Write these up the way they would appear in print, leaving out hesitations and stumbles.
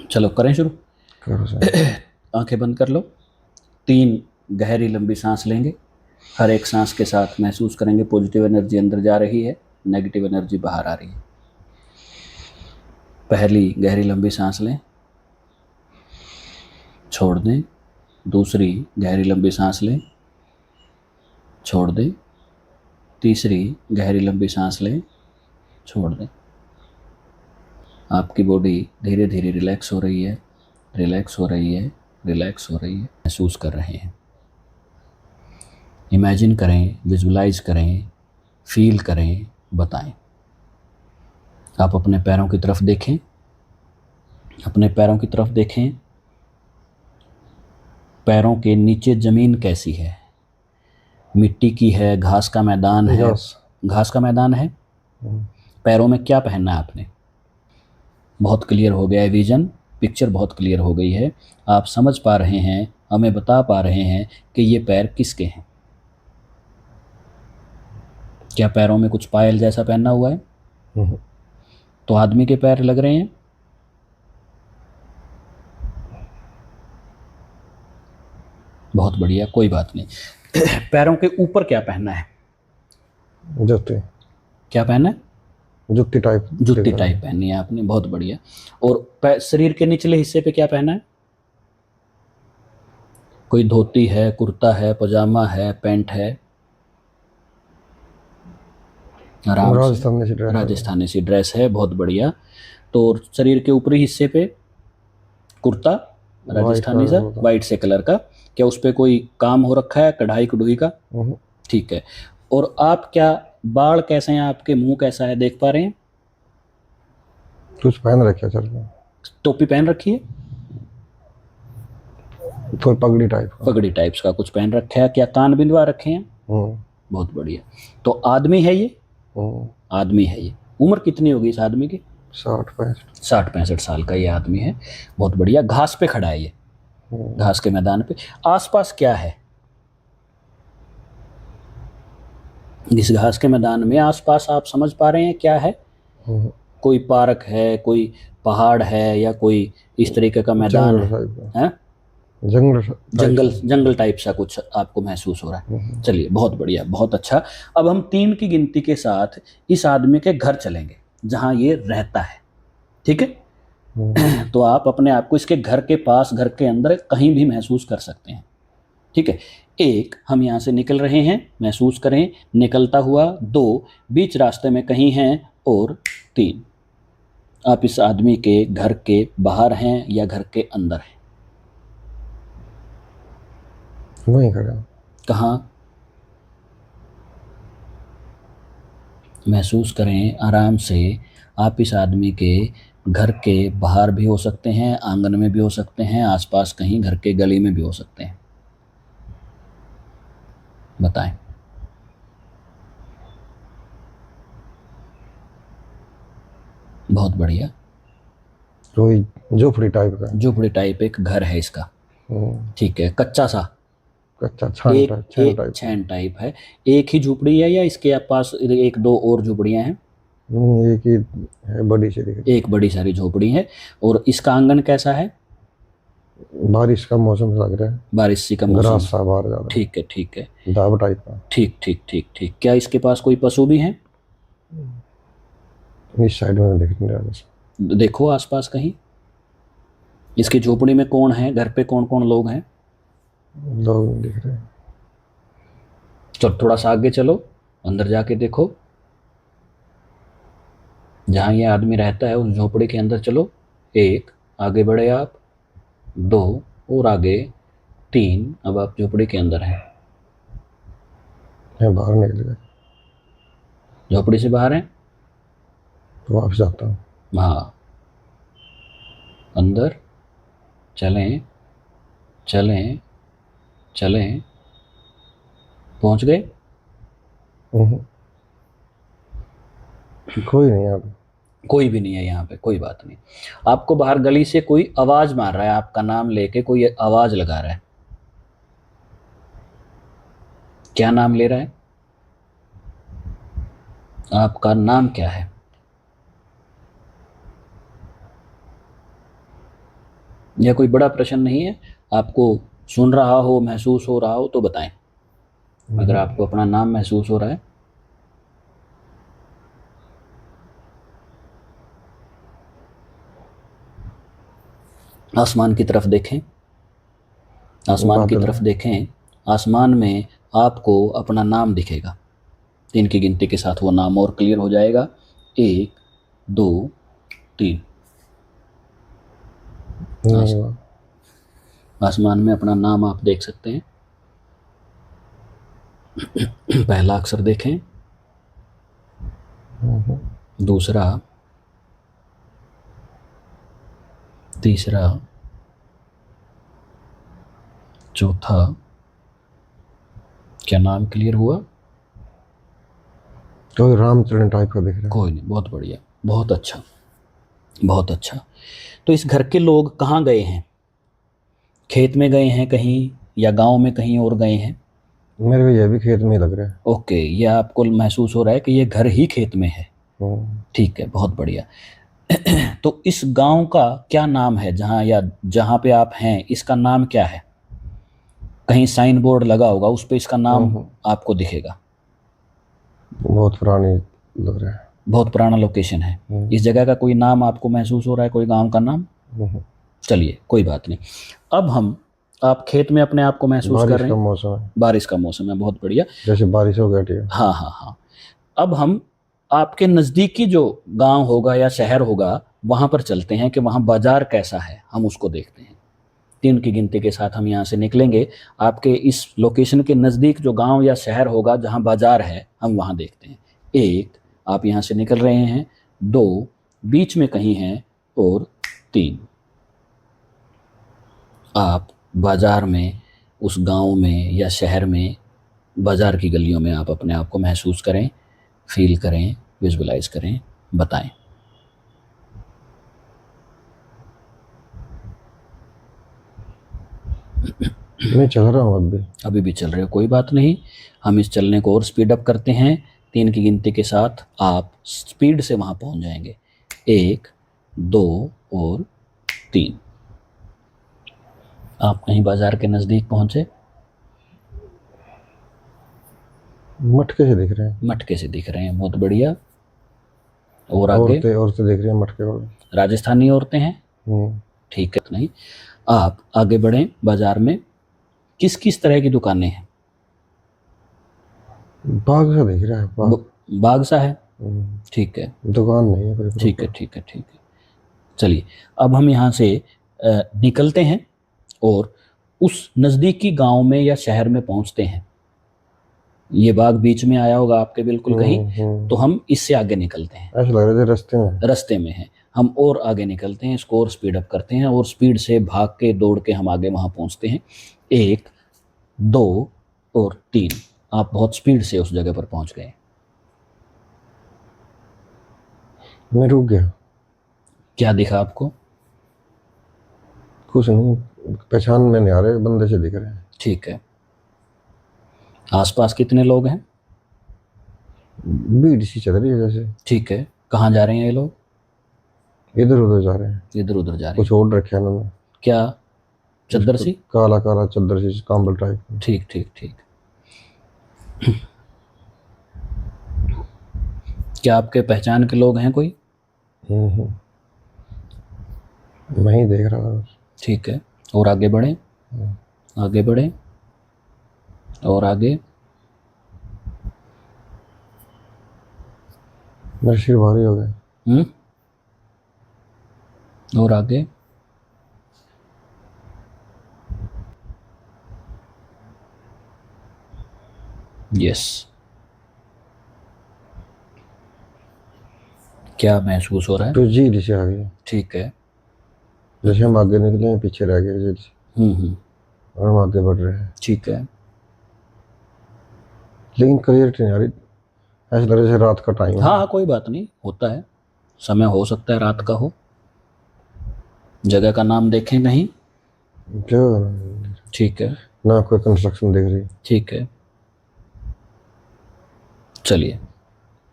चलो करें शुरू। करो सर। आंखें बंद कर लो। 3 गहरी लंबी सांस लेंगे। हर एक सांस के साथ महसूस करेंगे पॉजिटिव एनर्जी अंदर जा रही है, नेगेटिव एनर्जी बाहर आ रही है। पहली गहरी लंबी सांस लें, छोड़ दें। दूसरी गहरी लंबी सांस लें, छोड़ दें। तीसरी गहरी लंबी सांस लें, छोड़ दें। आपकी बॉडी धीरे धीरे रिलैक्स हो रही है, रिलैक्स हो रही है, रिलैक्स हो रही है। महसूस कर रहे हैं। इमेजिन करें, विजुलाइज करें, फील करें, बताएं। आप अपने पैरों की तरफ देखें, अपने पैरों की तरफ देखें। पैरों के नीचे ज़मीन कैसी है? मिट्टी की है, घास का मैदान है? घास का मैदान है। पैरों में क्या पहनना है आपने? बहुत क्लियर हो गया है विजन, पिक्चर बहुत क्लियर हो गई है। आप समझ पा रहे हैं, हमें बता पा रहे हैं कि ये पैर किसके हैं। क्या पैरों में कुछ पायल जैसा पहना हुआ है? तो आदमी के पैर लग रहे हैं। बहुत बढ़िया, कोई बात नहीं। पैरों के ऊपर क्या पहनना है? जूती। क्या पहनना है? जूती टाइप। जूती टाइप पहननी है आपने, बहुत बढ़िया। और शरीर के निचले हिस्से पे क्या पहना है? कोई धोती है, कुर्ता है, पजामा है, पैंट है? आराम से राजस्थानी सी ड्रेस है, बहुत बढ़िया। तो शरीर के ऊपरी हिस्से पे कुर्ता राजस्थानी सा वाइट से कलर का, क्या उस पर कोई काम हो रखा है, कढ़ाई कढ़ुई का? ठीक है। और आप क्या, बाल कैसे हैं आपके, मुंह कैसा है, देख पा रहे हैं? कुछ पहन रखे सर। टोपी पहन रखी है? थोड़ी पगड़ी टाइप का। पगड़ी टाइप्स का कुछ पहन रखा है। क्या कान बिंदवा रखे हैं? बहुत बढ़िया। तो आदमी है ये? आदमी है ये। उम्र कितनी होगी इस आदमी की? 60-65 साल का ये आदमी है। बहुत बढ़िया। घास पे खड़ा है ये, घास के मैदान पे। आसपास क्या है इस घास के मैदान में? आसपास आप समझ पा रहे हैं क्या है? कोई पार्क है, कोई पहाड़ है, या कोई इस तरीके का मैदान है? जंगल टाइप सा कुछ आपको महसूस हो रहा है। चलिए, बहुत बढ़िया, बहुत अच्छा। अब हम 3 की गिनती के साथ इस आदमी के घर चलेंगे जहां ये रहता है, ठीक है? तो आप अपने आप को इसके घर के पास, घर के अंदर कहीं भी महसूस कर सकते हैं, ठीक है? 1, हम यहाँ से निकल रहे हैं, महसूस करें निकलता हुआ। 2, बीच रास्ते में कहीं हैं। और 3, आप इस आदमी के घर के बाहर हैं या घर के अंदर हैं? वहीं खड़ा। कहाँ? महसूस करें आराम से। आप इस आदमी के घर के बाहर भी हो सकते हैं, आंगन में भी हो सकते हैं, आसपास कहीं घर के गली में भी हो सकते हैं। बताएं। बहुत बढ़िया। कोई झोपड़ी टाइप का। झोपड़ी टाइप एक घर है इसका, ठीक है। कच्चा सा, कच्चा छान टाइप है। एक ही झोपड़ी है या इसके पास 1-2 और झोपड़ियां हैं? एक ही है, बड़ी सी दिख रही। एक बड़ी सारी झोपड़ी है। और इसका आंगन कैसा है? बारिश का मौसम लग रहा है। बारिश सी का मौसम। ग्रास सा बाहर ज्यादा। ठीक है, ठीक है। दाब टाइप का। ठीक ठीक ठीक ठीक। क्या इसके पास कोई पशु भी हैं? इस साइड में दिख नहीं रहा। देखो आसपास कहीं। इसकी झोपड़ी में कौन है, घर पे कौन कौन लोग हैं? लोग दिख रहे हैं। चलो थोड़ा सा आगे चलो, अंदर जाके देखो जहाँ ये आदमी रहता है उस झोपड़ी के अंदर चलो। 1, आगे बढ़े आप। 2, और आगे। 3, अब आप झोपड़ी के अंदर हैं। मैं बाहर निकल गया झोपड़ी से बाहर हैं? तो वापस जाता हूँ। हाँ, अंदर चलें, चलें, चलें। पहुंच गए? कोई नहीं यहाँ पे। कोई भी नहीं है यहाँ पे, कोई बात नहीं। आपको बाहर गली से कोई आवाज मार रहा है, आपका नाम लेके कोई आवाज लगा रहा है। क्या नाम ले रहा है? आपका नाम क्या है? यह कोई बड़ा प्रश्न नहीं है, आपको सुन रहा हो, महसूस हो रहा हो तो बताएं। अगर आपको अपना नाम महसूस हो रहा है। आसमान की तरफ देखें, आसमान की बादल तरफ है। देखें, आसमान में आपको अपना नाम दिखेगा। 3 की गिनती के साथ वो नाम और क्लियर हो जाएगा। 1 2 3। नहीं हुआ। आसमान में अपना नाम आप देख सकते हैं। पहला अक्षर देखें, दूसरा, तीसरा, चौथा। क्या नाम क्लियर हुआ? तो रामचरण टाइप का दिख रहा है। कोई नहीं, बहुत बढ़िया, बहुत अच्छा, बहुत अच्छा। तो इस घर के लोग कहाँ गए हैं? खेत में गए हैं कहीं, या गांव में कहीं और गए हैं? मेरे को यह भी खेत में ही लग रहा है। ओके, ये आपको महसूस हो रहा है कि ये घर ही खेत में है। ठीक है, बहुत बढ़िया। तो इस गांव का क्या नाम है, जहाँ या जहाँ पे आप हैं, इसका नाम क्या है? कहीं साइन बोर्ड लगा होगा, उस पे इसका नाम आपको दिखेगा। बहुत पुरानी लग रहा है। बहुत पुराना लोकेशन है। इस जगह का कोई नाम आपको महसूस हो रहा है, कोई गांव का नाम? चलिए, कोई बात नहीं। अब हम, आप खेत में अपने आप को महसूस कर बारिश रहे का हैं। मौसम है, बारिश का मौसम है, बहुत बढ़िया। जैसे बारिश हो गई है। हाँ हाँ हाँ। अब हम आपके नज़दीकी जो गांव होगा या शहर होगा, वहां पर चलते हैं कि वहां बाजार कैसा है, हम उसको देखते हैं। 3 की गिनती के साथ हम यहाँ से निकलेंगे। आपके इस लोकेशन के नज़दीक जो गांव या शहर होगा जहाँ बाजार है, हम वहाँ देखते हैं। 1, आप यहाँ से निकल रहे हैं। 2, बीच में कहीं हैं। और 3, आप बाजार में, उस गांव में या शहर में, बाजार की गलियों में आप अपने आप को महसूस करें, फील करें, विजुअलाइज करें, बताएं। मैं चल रहा हूँ अभी। अभी भी चल रहे हो, कोई बात नहीं। हम इस चलने को और स्पीड अप करते हैं। 3 की गिनती के साथ आप स्पीड से वहां पहुंच जाएंगे। 1 2 और 3। आप कहीं बाजार के नज़दीक पहुंचे। मटके से दिख रहे हैं। मटके से दिख रहे हैं, बहुत बढ़िया। और आगे? औरतें औरतें दिख रही हैं मटके को। राजस्थानी औरतें हैं। ठीक है, नहीं। आप आगे बढ़ें। बाजार में किस किस तरह की दुकानें हैं? बाग सा दिख रहा है, बाग। बाग सा है। ठीक है, दुकान नहीं है कोई। ठीक है, ठीक है, ठीक है। चलिए, अब हम यहाँ से निकलते हैं और उस नज़दीकी गांव में या शहर में पहुंचते हैं। ये बाग बीच में आया होगा आपके बिल्कुल कहीं, तो हम इससे आगे निकलते हैं। ऐसा लग रहा है रास्ते में है। हम और आगे निकलते हैं, इसको और स्पीड अप करते हैं और स्पीड से भाग के, दौड़ के हम आगे वहाँ पहुँचते हैं। 1 2 और 3। आप बहुत स्पीड से उस जगह पर पहुँच गए। मैं रुक गया। क्या दिखा आपको? कुछ नहीं, पहचान में नहीं आ रहे, बंदे से दिख रहे हैं। ठीक है। आसपास कितने लोग हैं? भीड़ सी चल रही है जैसे। ठीक है। कहाँ जा रहे हैं ये लोग? इधर उधर जा रहे हैं। इधर उधर जा रहे हैं। कुछ ओढ़ रखे हैं उन्होंने। क्या? चद्दर सी? काला काला चद्दर सी, कंबल टाइप। ठीक ठीक ठीक। क्या आपके पहचान के लोग हैं कोई? मैं ही देख रहा था। ठीक है, और आगे बढ़ें, आगे बढ़ें, और आगे। मेरा सिर भारी हो गया। और आगे। यस। क्या महसूस हो रहा है? तो जी से आ गई। ठीक है। जैसे हम आगे निकले, पीछे रह गए जी से। और हम आगे बढ़ रहे हैं। ठीक है। लेकिन क्लियरिटी नहीं आ रही, ऐसा लग रहा है जैसे रात का टाइम है। हाँ, कोई बात नहीं, होता है, समय हो सकता है रात का हो। जगह का नाम देखें कहीं। जो ठीक है, ना कोई कंस्ट्रक्शन दिख रही। ठीक है। चलिए।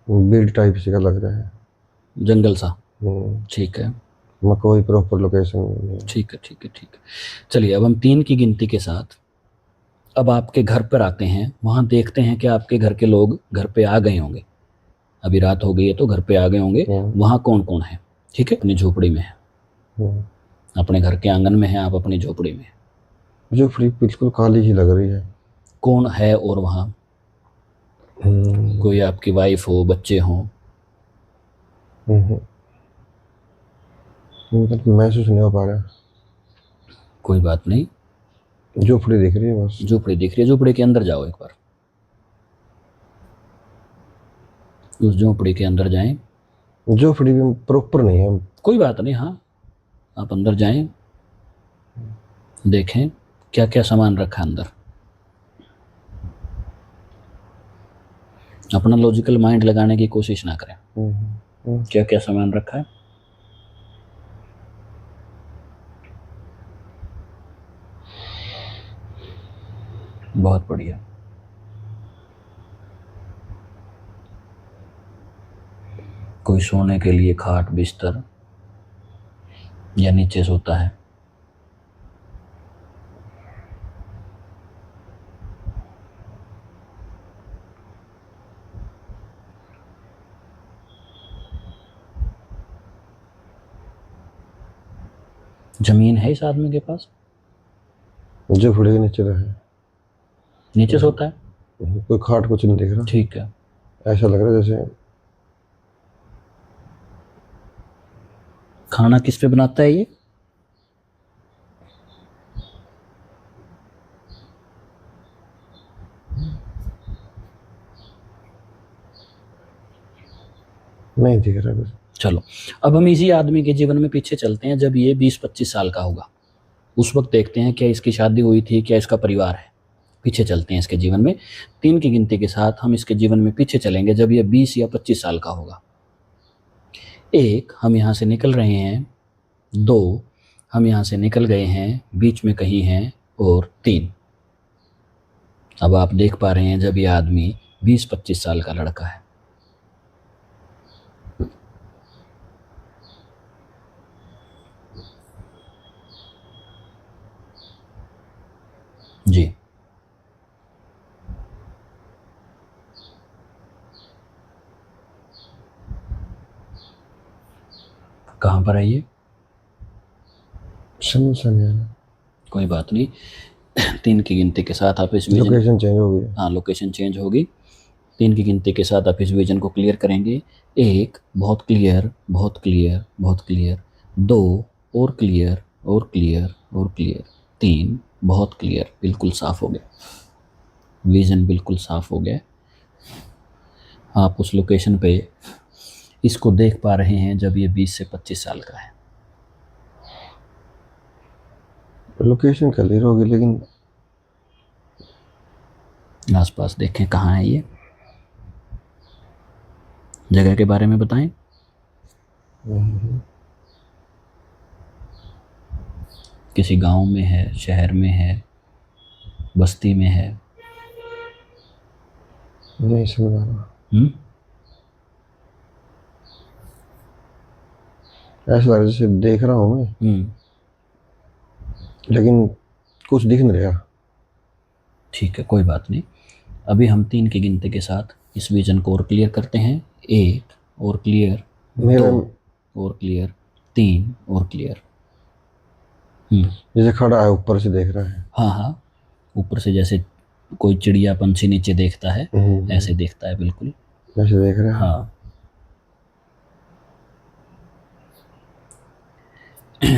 बिल्ड टाइप से का लग रहा है। जंगल सा। ठीक है। मैं कोई प्रॉपर लोकेशन नहीं। ठीक है ठीक है ठीक है। चलिए अब हम 3 की गिनती के साथ अब आपके घर पर आते हैं। वहाँ देखते हैं कि आपके घर के लोग घर पे आ गए होंगे। अभी रात हो गई है तो घर पे आ गए होंगे। वहाँ कौन कौन है? ठीक है, अपनी झोपड़ी में है, अपने घर के आंगन में है, आप अपनी झोपड़ी में है। झोपड़ी बिल्कुल खाली ही लग रही है। कौन है और वहाँ? कोई आपकी वाइफ हो, बच्चे हों? मतलब महसूस नहीं हो पा रहा। कोई बात नहीं, झोपड़ी दिख रही है बस। झोपड़ी दिख रही है। झोपड़ी के अंदर जाओ एक बार, उस झोपड़ी के अंदर जाएं। झोपड़ी भी प्रॉपर नहीं है। कोई बात नहीं, हाँ आप अंदर जाएं, देखें क्या क्या सामान रखा है अंदर। अपना लॉजिकल माइंड लगाने की कोशिश ना करें। क्या क्या सामान रखा है? बहुत बढ़िया। कोई सोने के लिए खाट बिस्तर या नीचे सोता है? जमीन है इस आदमी के पास? झोपड़ी के नीचे है। नीचे सोता है? कोई खाट कुछ नहीं दिख रहा। ठीक है। ऐसा लग रहा है जैसे खाना किस पे बनाता है ये? नहीं दिख रहा कुछ। चलो अब हम इसी आदमी के जीवन में पीछे चलते हैं, जब ये 20-25 साल का होगा। उस वक्त देखते हैं क्या इसकी शादी हुई थी, क्या इसका परिवार है। पीछे चलते हैं इसके जीवन में। 3 की गिनती के साथ हम इसके जीवन में पीछे चलेंगे जब ये 20 या 25 साल का होगा। 1 हम यहाँ से निकल रहे हैं, 2 हम यहाँ से निकल गए हैं, बीच में कहीं हैं, और 3। अब आप देख पा रहे हैं जब ये आदमी 20-25 साल का लड़का है। जी कहाँ पर है ये? समझ नहीं आ रहा। कोई बात नहीं, 3 की गिनती के साथ आप इस विजन, लोकेशन चेंज हो गई। हाँ लोकेशन चेंज होगी। 3 की गिनती के साथ आप इस विजन को क्लियर करेंगे। 1 बहुत क्लियर, बहुत क्लियर, बहुत क्लियर। 2 और क्लियर, और क्लियर, और क्लियर। 3 बहुत क्लियर, बिल्कुल साफ हो गया, विजन बिल्कुल साफ हो गया। आप उस लोकेशन पे इसको देख पा रहे हैं जब ये 20 से 25 साल का है। लोकेशन क्लियर होगी लेकिन आसपास देखें कहाँ है ये, जगह के बारे में बताएं। किसी गांव में है, शहर में है, बस्ती में है? नहीं समझ आ रहा। ऐसा लग रहा है जैसे देख रहा हूँ मैं, लेकिन कुछ दिख नहीं रहा। ठीक है, कोई बात नहीं। अभी हम 3 की गिनती के साथ इस विजन को और क्लियर करते हैं। 1 और क्लियर, 2 और क्लियर, 3 और क्लियर। जैसे खड़ा है ऊपर से देख रहा है। हाँ हाँ, ऊपर से जैसे कोई चिड़िया पंछी नीचे देखता है ऐसे देखता है, बिल्कुल ऐसे देख रहा है। हाँ।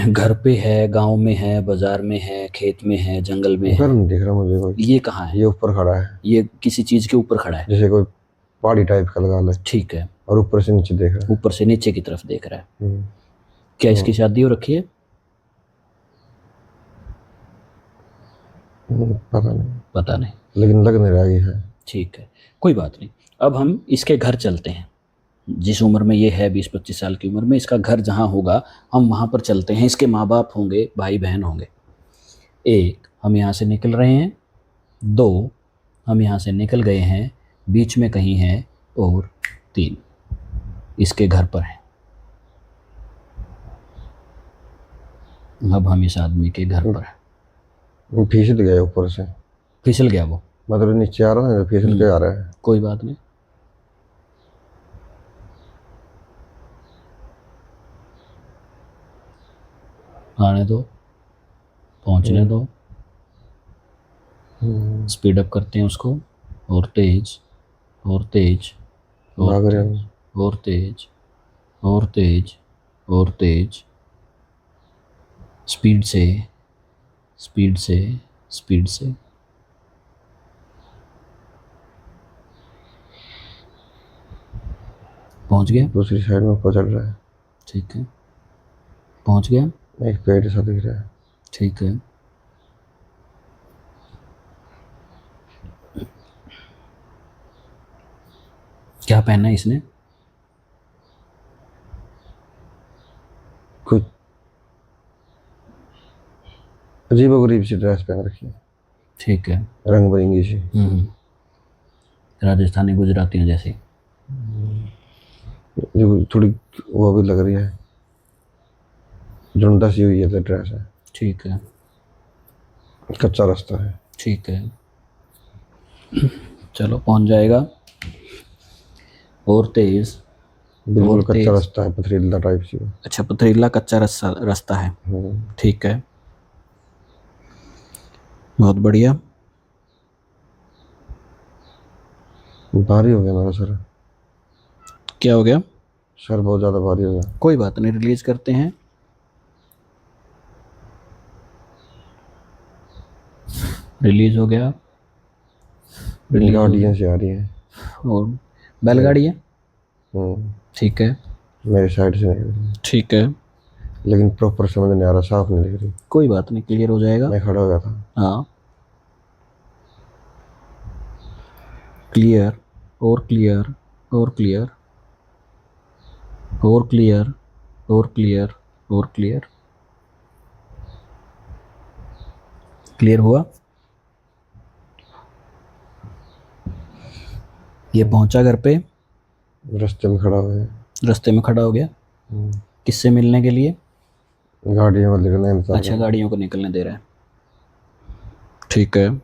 घर पे है, गांव में है, बाजार में है, खेत में है, जंगल में घर है? नहीं दिख रहा मुझे कोई। ये कहाँ है? ये ऊपर खड़ा है। ये किसी चीज के ऊपर खड़ा है, जैसे कोई पहाड़ी टाइप का लगा ले। ठीक है। और ऊपर से नीचे देख रहा है। ऊपर से नीचे की तरफ देख रहा है। क्या इसकी शादी हो रखी है? पता नहीं। पता नहीं, लेकिन लग नहीं रहा है। ठीक है, कोई बात नहीं। अब हम इसके घर चलते हैं। जिस उम्र में ये है, 20-25 साल की उम्र में, इसका घर जहाँ होगा हम वहाँ पर चलते हैं। इसके माँ बाप होंगे, भाई बहन होंगे। 1 हम यहाँ से निकल रहे हैं, 2 हम यहाँ से निकल गए हैं, बीच में कहीं है, और 3 इसके घर पर है। अब हम इस आदमी के घर पर हैं। फिसल गया ऊपर से, फिसल गया वो, मतलब नीचे आ रहा है, फिसल के आ रहा है। कोई बात नहीं। आने दो, पहुंचने दो। स्पीड अप करते हैं उसको, और तेज और तेज और भाग रहे तेज हैं। और तेज और तेज और तेज, स्पीड से स्पीड से स्पीड से। पहुंच गया, दूसरी साइड में ऊपर चल रहा है, ठीक है, पहुंच गया, एक पेड़ सा दिख रहा है। ठीक है। क्या पहना है इसने? कुछ अजीबोगरीब सी ड्रेस पहन रखी है, ठीक है। रंग बिरंगी सी। राजस्थानी गुजरातियों जैसी। जो थोड़ी वो भी लग रही है, झुंडा सी हुई है तो ड्रेस है। ठीक है, कच्चा रास्ता है। ठीक है। चलो, पहुंच जाएगा। और तेज बिल्कुल और कच्चा तेज। रास्ता है, पथरीला टाइप सी। अच्छा, पथरीला कच्चा रास्ता है, ठीक है, बहुत बढ़िया। भारी हो गया मेरा सर, क्या हो गया? सर बहुत ज्यादा भारी हो गया। कोई बात नहीं, रिलीज करते हैं। रिलीज हो गया, रिलीज हो गाड़ियाँ गया। से आ रही हैं। और बैलगाड़ी है, हम्म, ठीक है, मेरे साइड से नहीं रही, ठीक है, लेकिन प्रॉपर समझ नहीं आ रहा, साफ नहीं दिख रही। कोई बात नहीं, क्लियर हो जाएगा। मैं खड़ा हो गया था। हाँ, क्लियर और क्लियर और क्लियर और क्लियर और क्लियर और क्लियर। क्लियर हुआ? ये पहुंचा घर पे, रास्ते में खड़ा हो गया। रास्ते में खड़ा हो गया। किससे मिलने के लिए? गाड़ियों में निकलने इंतजार अच्छा, कर रहा गाड़ियों को निकलने दे रहा है, ठीक है,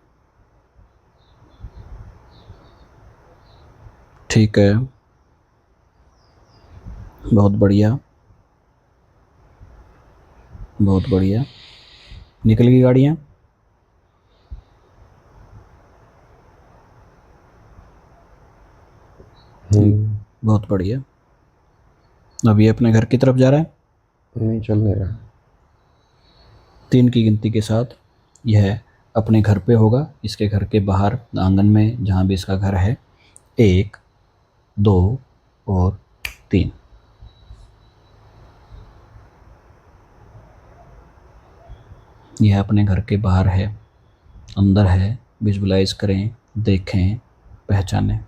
ठीक है, बहुत बढ़िया, बहुत बढ़िया। निकल गई गाड़ियाँ। बहुत बढ़िया। अब ये अपने घर की तरफ जा रहा है। नहीं, चल नहीं रहा। 3 की गिनती के साथ यह अपने घर पे होगा, इसके घर के बाहर आंगन में जहाँ भी इसका घर है। 1, 2 और 3। यह अपने घर के बाहर है, अंदर है। विजुअलाइज करें, देखें, पहचानें।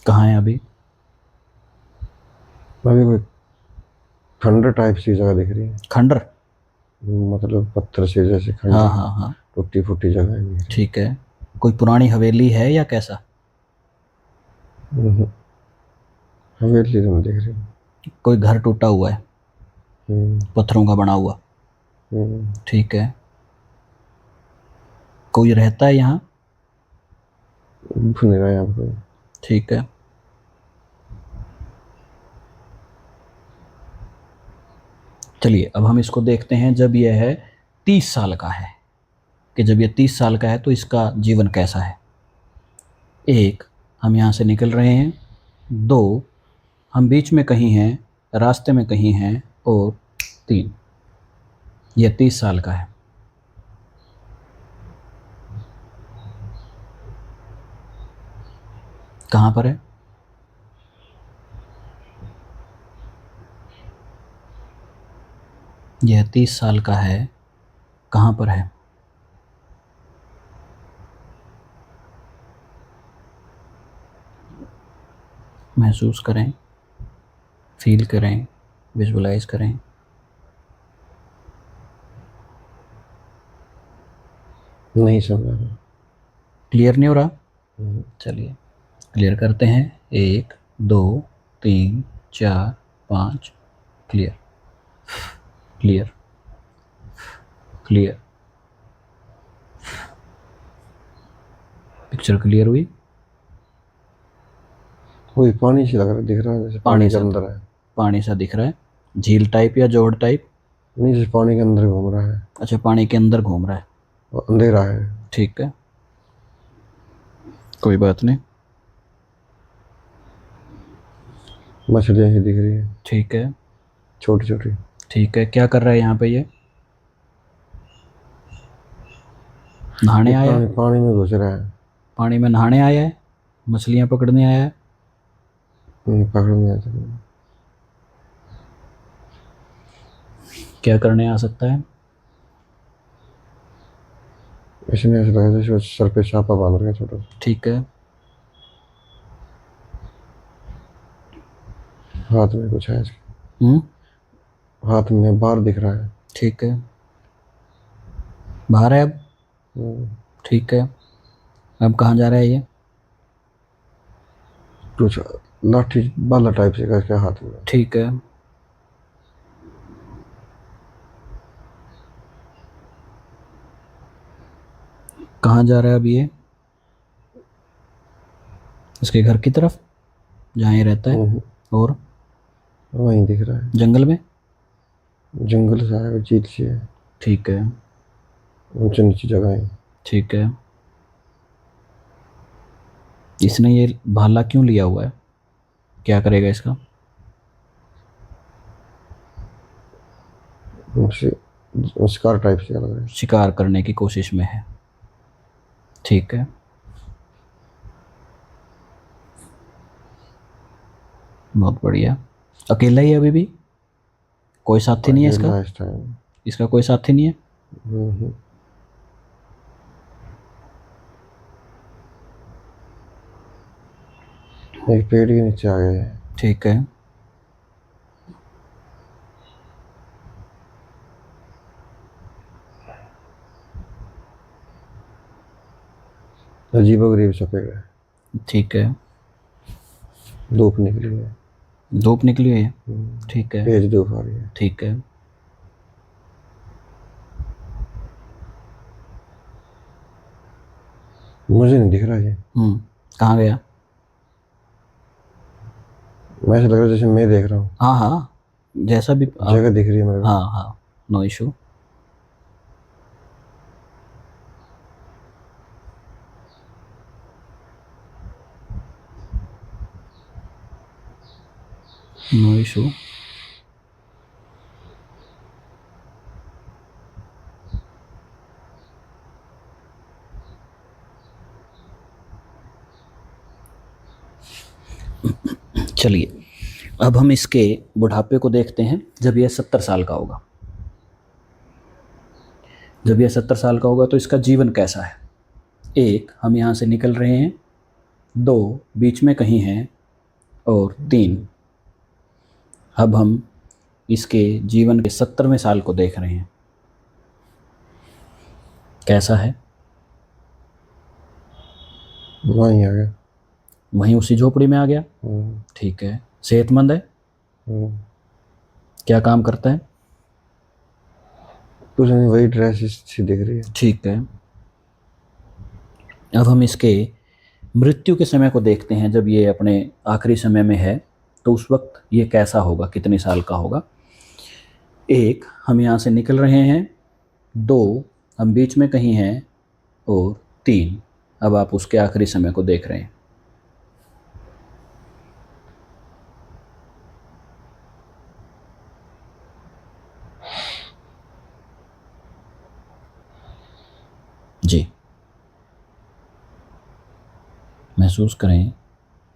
कहाँ है अभी? अभी कोई खंडर टाइप सी जगह दिख रही है, खंडर, मतलब पत्थर से जैसे हाँ खंडर, हाँ हाँ, टूटी फूटी जगह है। ठीक है। कोई पुरानी हवेली है या कैसा? हवेली तो नहीं दिख रही। कोई घर टूटा हुआ है, पत्थरों का बना हुआ, ठीक है। कोई रहता है यहाँ, नहीं रहा यहाँ पे। ठीक है। चलिए, अब हम इसको देखते हैं जब यह है 30 साल का है, कि जब यह 30 साल का है तो इसका जीवन कैसा है। 1, हम यहाँ से निकल रहे हैं। 2, हम बीच में कहीं हैं, रास्ते में कहीं हैं। और 3, यह 30 साल का है। कहाँ पर है? यह 30 साल का है, कहाँ पर है? महसूस करें, फील करें, विजुअलाइज करें। नहीं समझ रहा। क्लियर नहीं हो रहा? चलिए, क्लियर करते हैं। 1, 2, 3, 4 5 clear clear clear. Picture clear हुई? वही पानी से लग रहा दिख रहा है, जैसे पानी के अंदर है। पानी सा दिख रहा है, झील टाइप या जोड़ टाइप? नहीं, जैसे पानी के अंदर घूम रहा है। अच्छा, पानी के अंदर घूम रहा है, और अंधेरा है। ठीक है, कोई बात नहीं, मछलियाँ ही दिख रही है, ठीक है छोटी छोटी। ठीक है। क्या कर रहा है यहाँ पे ये? नहाने आया है? पानी में घुस रहा है। पानी में नहाने आया है, मछलियाँ पकड़ने आया है? पकड़ में आता है। क्या करने आ सकता है? इसने ऐसा लगा जैसे सर पे छापा बांध रखा है छोटा सा। ठीक है, हाथ में कुछ है इसके। हाथ में बाहर दिख रहा है। ठीक है, बाहर है अब, हम्म, ठीक है। अब कहाँ जा रहा है ये? कुछ लाठी बाला टाइप से इसके हाथ में। ठीक है, कहाँ जा रहा है अब ये? इसके घर की तरफ, जहाँ ये रहता है? और वहीं दिख रहा है, जंगल में? जंगल सा है, झील सी है, ठीक है, ऊंची नीची जगह है। ठीक है। इसने ये भाला क्यों लिया हुआ है? क्या करेगा इसका? शिकार टाइप से लग रहा है। शिकार करने की कोशिश में है, ठीक है, बहुत बढ़िया। अकेला ही है अभी भी? कोई साथी नहीं है इसका? Last time. इसका कोई साथी नहीं है? एक पेड़ के नीचे आ गए हैं। ठीक है, अजीबोगरीब सा पेड़ है। ठीक है, धूप निकली है। धूप निकली है, ठीक है, तेज धूप आ रही है। ठीक है। मुझे नहीं दिख रहा ये। कहाँ गया? मैं ऐसा लग रहा है जैसे मैं देख रहा हूँ। हाँ हाँ, जैसा भी जगह दिख रही है मेरे को। हाँ हाँ, नो इशू। No issue. चलिए, अब हम इसके बुढ़ापे को देखते हैं, जब यह 70 साल का होगा। जब यह 70 साल का होगा तो इसका जीवन कैसा है? 1, हम यहाँ से निकल रहे हैं, 2, बीच में कहीं हैं, और 3, अब हम इसके जीवन के 70वें साल को देख रहे हैं। कैसा है? वहीं आ गया। वहीं उसी झोपड़ी में आ गया, ठीक है। सेहतमंद है? क्या काम करता है? कुछ नहीं, वही ड्रेस सी दिख रही है। ठीक है। अब हम इसके मृत्यु के समय को देखते हैं, जब ये अपने आखिरी समय में है तो उस वक्त ये कैसा होगा, कितने साल का होगा। 1, हम यहाँ से निकल रहे हैं, 2, हम बीच में कहीं हैं, और 3, अब आप उसके आखिरी समय को देख रहे हैं। जी, महसूस करें,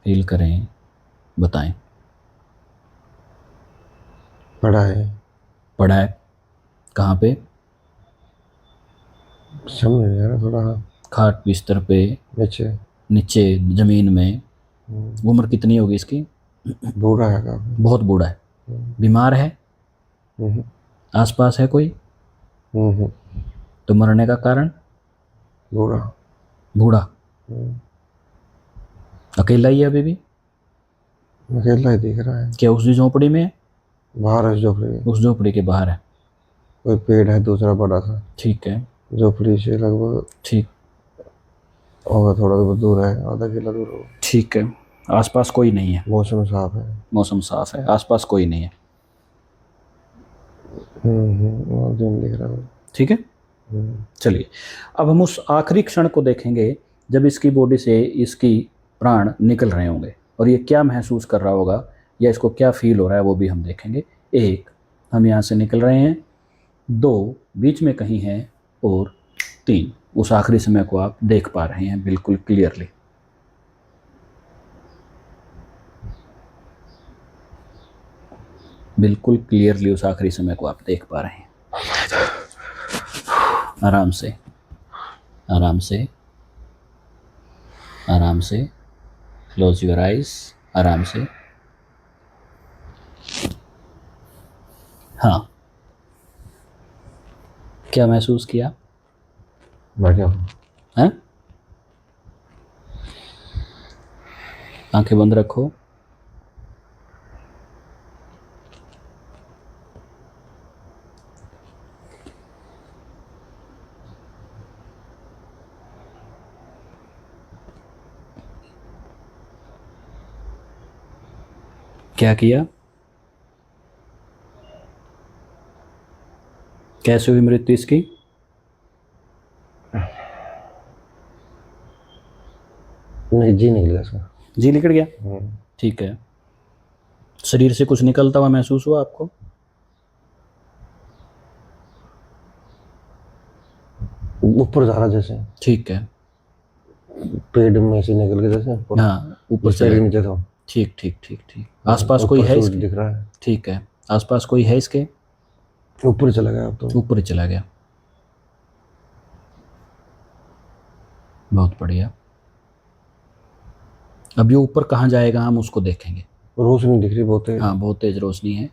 फील करें, बताएं। पड़ा है। पड़ा है? कहाँ पे? समझ नहीं आ रहा थोड़ा। खाट बिस्तर पे? नीचे। नीचे जमीन में? उम्र कितनी होगी इसकी? बूढ़ा है काफी। बहुत बूढ़ा है। बीमार है? आसपास है कोई? तो मरने का कारण? बूढ़ा। बूढ़ा। अकेला ही है अभी भी? अकेला ही दिख रहा है। क्या उसी झोपड़ी में है? बाहर है झोपड़ी, उस झोपड़ी के बाहर है। कोई पेड़ है दूसरा बड़ा सा, ठीक है, झोपड़ी से लगभग ठीक, होगा, थोड़ा दूर है, आधा किला दूर होगा। ठीक है। आसपास कोई नहीं है? मौसम साफ है। मौसम साफ है, आसपास कोई नहीं है। और दिन दिख रहा है। ठीक है, चलिए अब हम उस आखिरी क्षण को देखेंगे जब इसकी बॉडी से इसकी प्राण निकल रहे होंगे और ये क्या महसूस कर रहा होगा या इसको क्या फील हो रहा है वो भी हम देखेंगे। एक, हम यहाँ से निकल रहे हैं। दो, बीच में कहीं है। और तीन, उस आखिरी समय को आप देख पा रहे हैं बिल्कुल क्लियरली। बिल्कुल क्लियरली उस आखिरी समय को आप देख पा रहे हैं। आराम से, आराम से, आराम से, क्लोज योर आइज, आराम से। हाँ, क्या महसूस किया? मैं क्या हैं? आंखें बंद रखो। क्या किया? कैसे हुई मृत्यु इसकी? नहीं, जी नहीं लिया इसका। जी निकल गया। ठीक है। शरीर से कुछ निकलता हुआ महसूस हुआ आपको? ऊपर जा रहा जैसे, ठीक है। पेड़ में से निकल के जैसे ऊपर। हाँ, ऊपर पेड़ के चले। नीचे था। ठीक ठीक ठीक ठीक। आसपास कोई ऊपर है सूरज इसके? दिख रहा है। ठीक है। आसपास कोई है इसके? ऊपर चला गया अब तो। ऊपर ही चला गया। बहुत बढ़िया। अब ये ऊपर कहाँ जाएगा हम उसको देखेंगे। रोशनी दिख रही बहुत तेज। हाँ, बहुत तेज रोशनी है।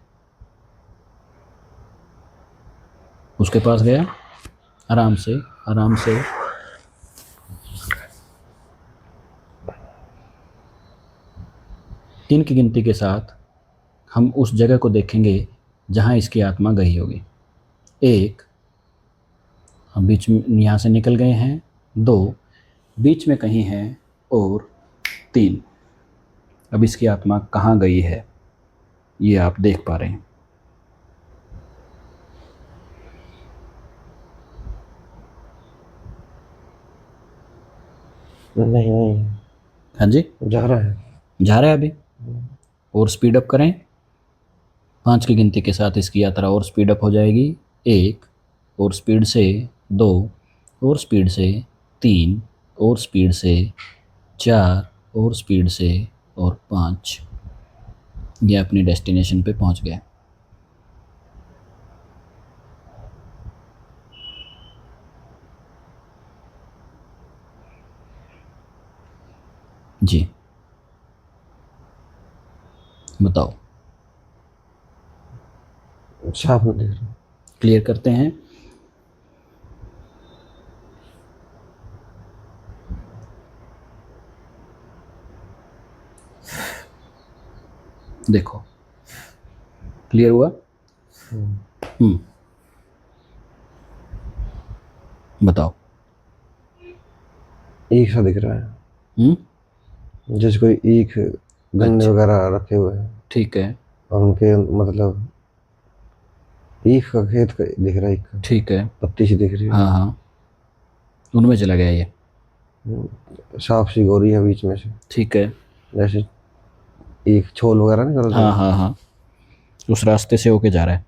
उसके पास गया, आराम से, आराम से। तीन की गिनती के साथ हम उस जगह को देखेंगे जहाँ इसकी आत्मा गई होगी। एक, हम बीच में यहाँ से निकल गए हैं। दो, बीच में कहीं है। और तीन, अब इसकी आत्मा कहाँ गई है ये आप देख पा रहे हैं। नहीं नहीं, हाँ जी, जा रहा है। जा रहा है अभी। और स्पीड अप करें। 5 की गिनती के साथ इसकी यात्रा और स्पीड अप हो जाएगी। 1, और स्पीड से 2, और स्पीड से 3, और स्पीड से 4, और स्पीड से और 5। ये अपनी डेस्टिनेशन पे पहुंच गए। जी, बताओ। साफ नहीं दिख रहा। क्लियर करते हैं। देखो, क्लियर हुआ? बताओ। ईख सा दिख रहा है, जैसे कोई ईख गन्ने अच्छा। वगैरह रखे हुए हैं ठीक है, और उनके मतलब ईख का खेत का दिख रहा है। ईख का ठीक है। पत्ती सी दिख रही है। हाँ हाँ, उनमें चला गया ये। साफ सी गोरी है बीच में से, ठीक है। जैसे ईख छोल वगैरह नहीं करते। हाँ हाँ हाँ, उस रास्ते से होके जा रहा है।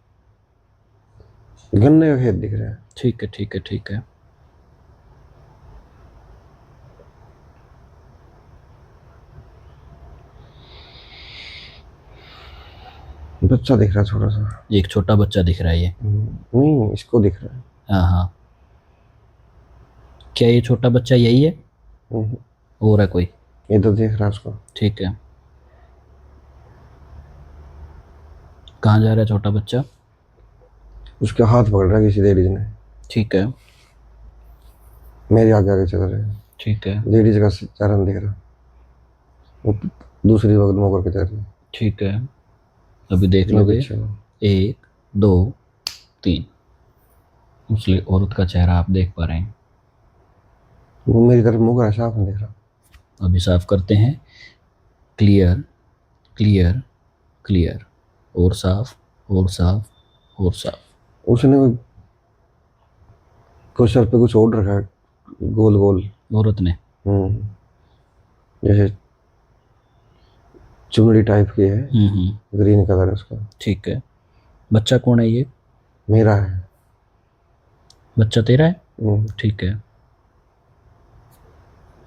गन्ने का खेत दिख रहा है। ठीक है, ठीक है, ठीक है। बच्चा दिख रहा है छोटा सा। एक छोटा बच्चा दिख रहा है ये। नहीं, इसको दिख रहा है। हाँ हाँ, क्या ये छोटा बच्चा यही है और है कोई? ये तो देख रहा है उसको। ठीक है। कहाँ जा रहा है छोटा बच्चा? उसके हाथ पकड़ रहा है किसी लेडीज ने। ठीक है, मेरे आगे आगे चल रहे हैं। ठीक है, लेडीज का चरण दिख रहा है, वो दूसरी बगल में करके चल रही है। ठीक है, अभी देख इतना लोगे। पीछे हो। 1 2 3। उस औरत का चेहरा आप देख पा रहे हैं। वो मेरी तरफ मुंह कर साफ नहीं देख रहा। अभी साफ करते हैं। Clear clear clear. और साफ और साफ और साफ। उसने कुछ सर पे कुछ ओढ़ रखा है गोल गोल। औरत ने। जैसे चुनरी टाइप की है। ग्रीन कलर है उसका। ठीक है। बच्चा कौन है ये? मेरा है। बच्चा तेरा है? ठीक है।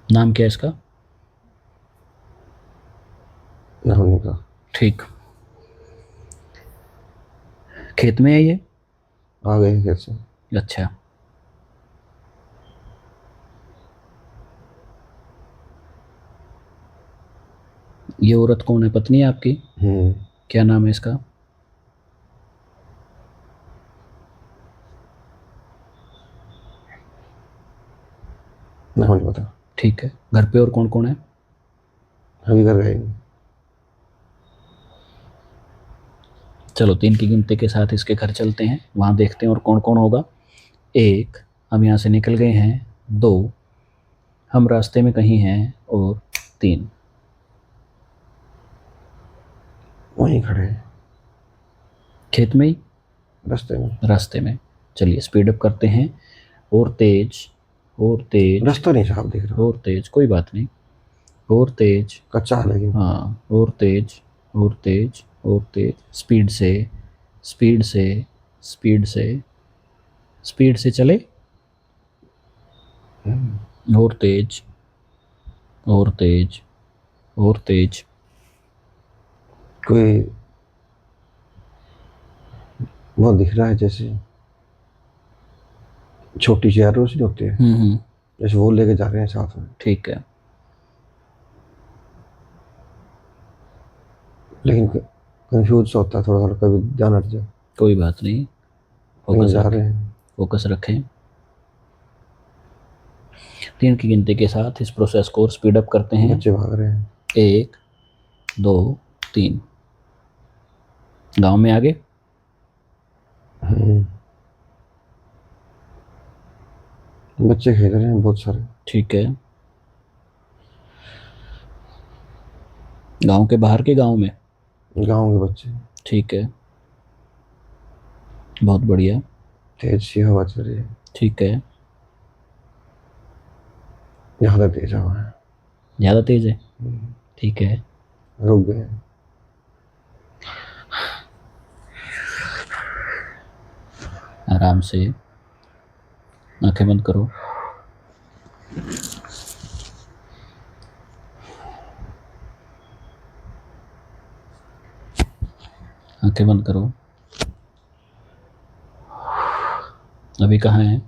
नाम क्या है इसका? नवनी का। ठीक। खेत में है ये? आ गए कैसे? अच्छा। ये औरत कौन है? पत्नी है आपकी? क्या नाम है इसका? नहीं पता। ठीक है। घर पे और कौन कौन है? अभी कर गए। चलो 3 की गिनती के साथ इसके घर चलते हैं, वहाँ देखते हैं और कौन कौन होगा। 1, हम यहाँ से निकल गए हैं। 2, हम रास्ते में कहीं हैं। और 3। वहीं खड़े हैं खेत में ही? रास्ते में। रास्ते में। चलिए स्पीड अप करते हैं। और तेज और तेज रास्ता नहीं साफ दिख रहा। और तेज, कोई बात नहीं। और तेज। कच्चा है लेकिन। हाँ, और तेज और तेज और तेज। स्पीड से स्पीड से स्पीड से स्पीड से चले। और तेज और तेज और तेज। कोई वो दिख रहा है जैसे छोटी सी एरोस नहीं होती है, जैसे वो लेके जा रहे हैं साथ में। ठीक है। लेकिन कंफ्यूज होता है थोड़ा थोड़ा, कभी ध्यान हट जाए। कोई बात नहीं, कहीं फोकस जा रखें। रहे हैं। फोकस रखें। 3 की गिनती के साथ इस प्रोसेस को और स्पीड अप करते हैं। बच्चे भाग रहे हैं। 1 2 3। गांव में आगे। बच्चे खेल रहे हैं बहुत सारे। ठीक है। गांव के बाहर के गांव में। गांव के बच्चे। ठीक है, बहुत बढ़िया। तेज सी हवा चल रही है। ठीक है। ज़्यादा तेज हवा है। ज़्यादा तेज है? ठीक है। रुक गए। आराम से आंखें बंद करो। आंखें बंद करो। अभी कहाँ है?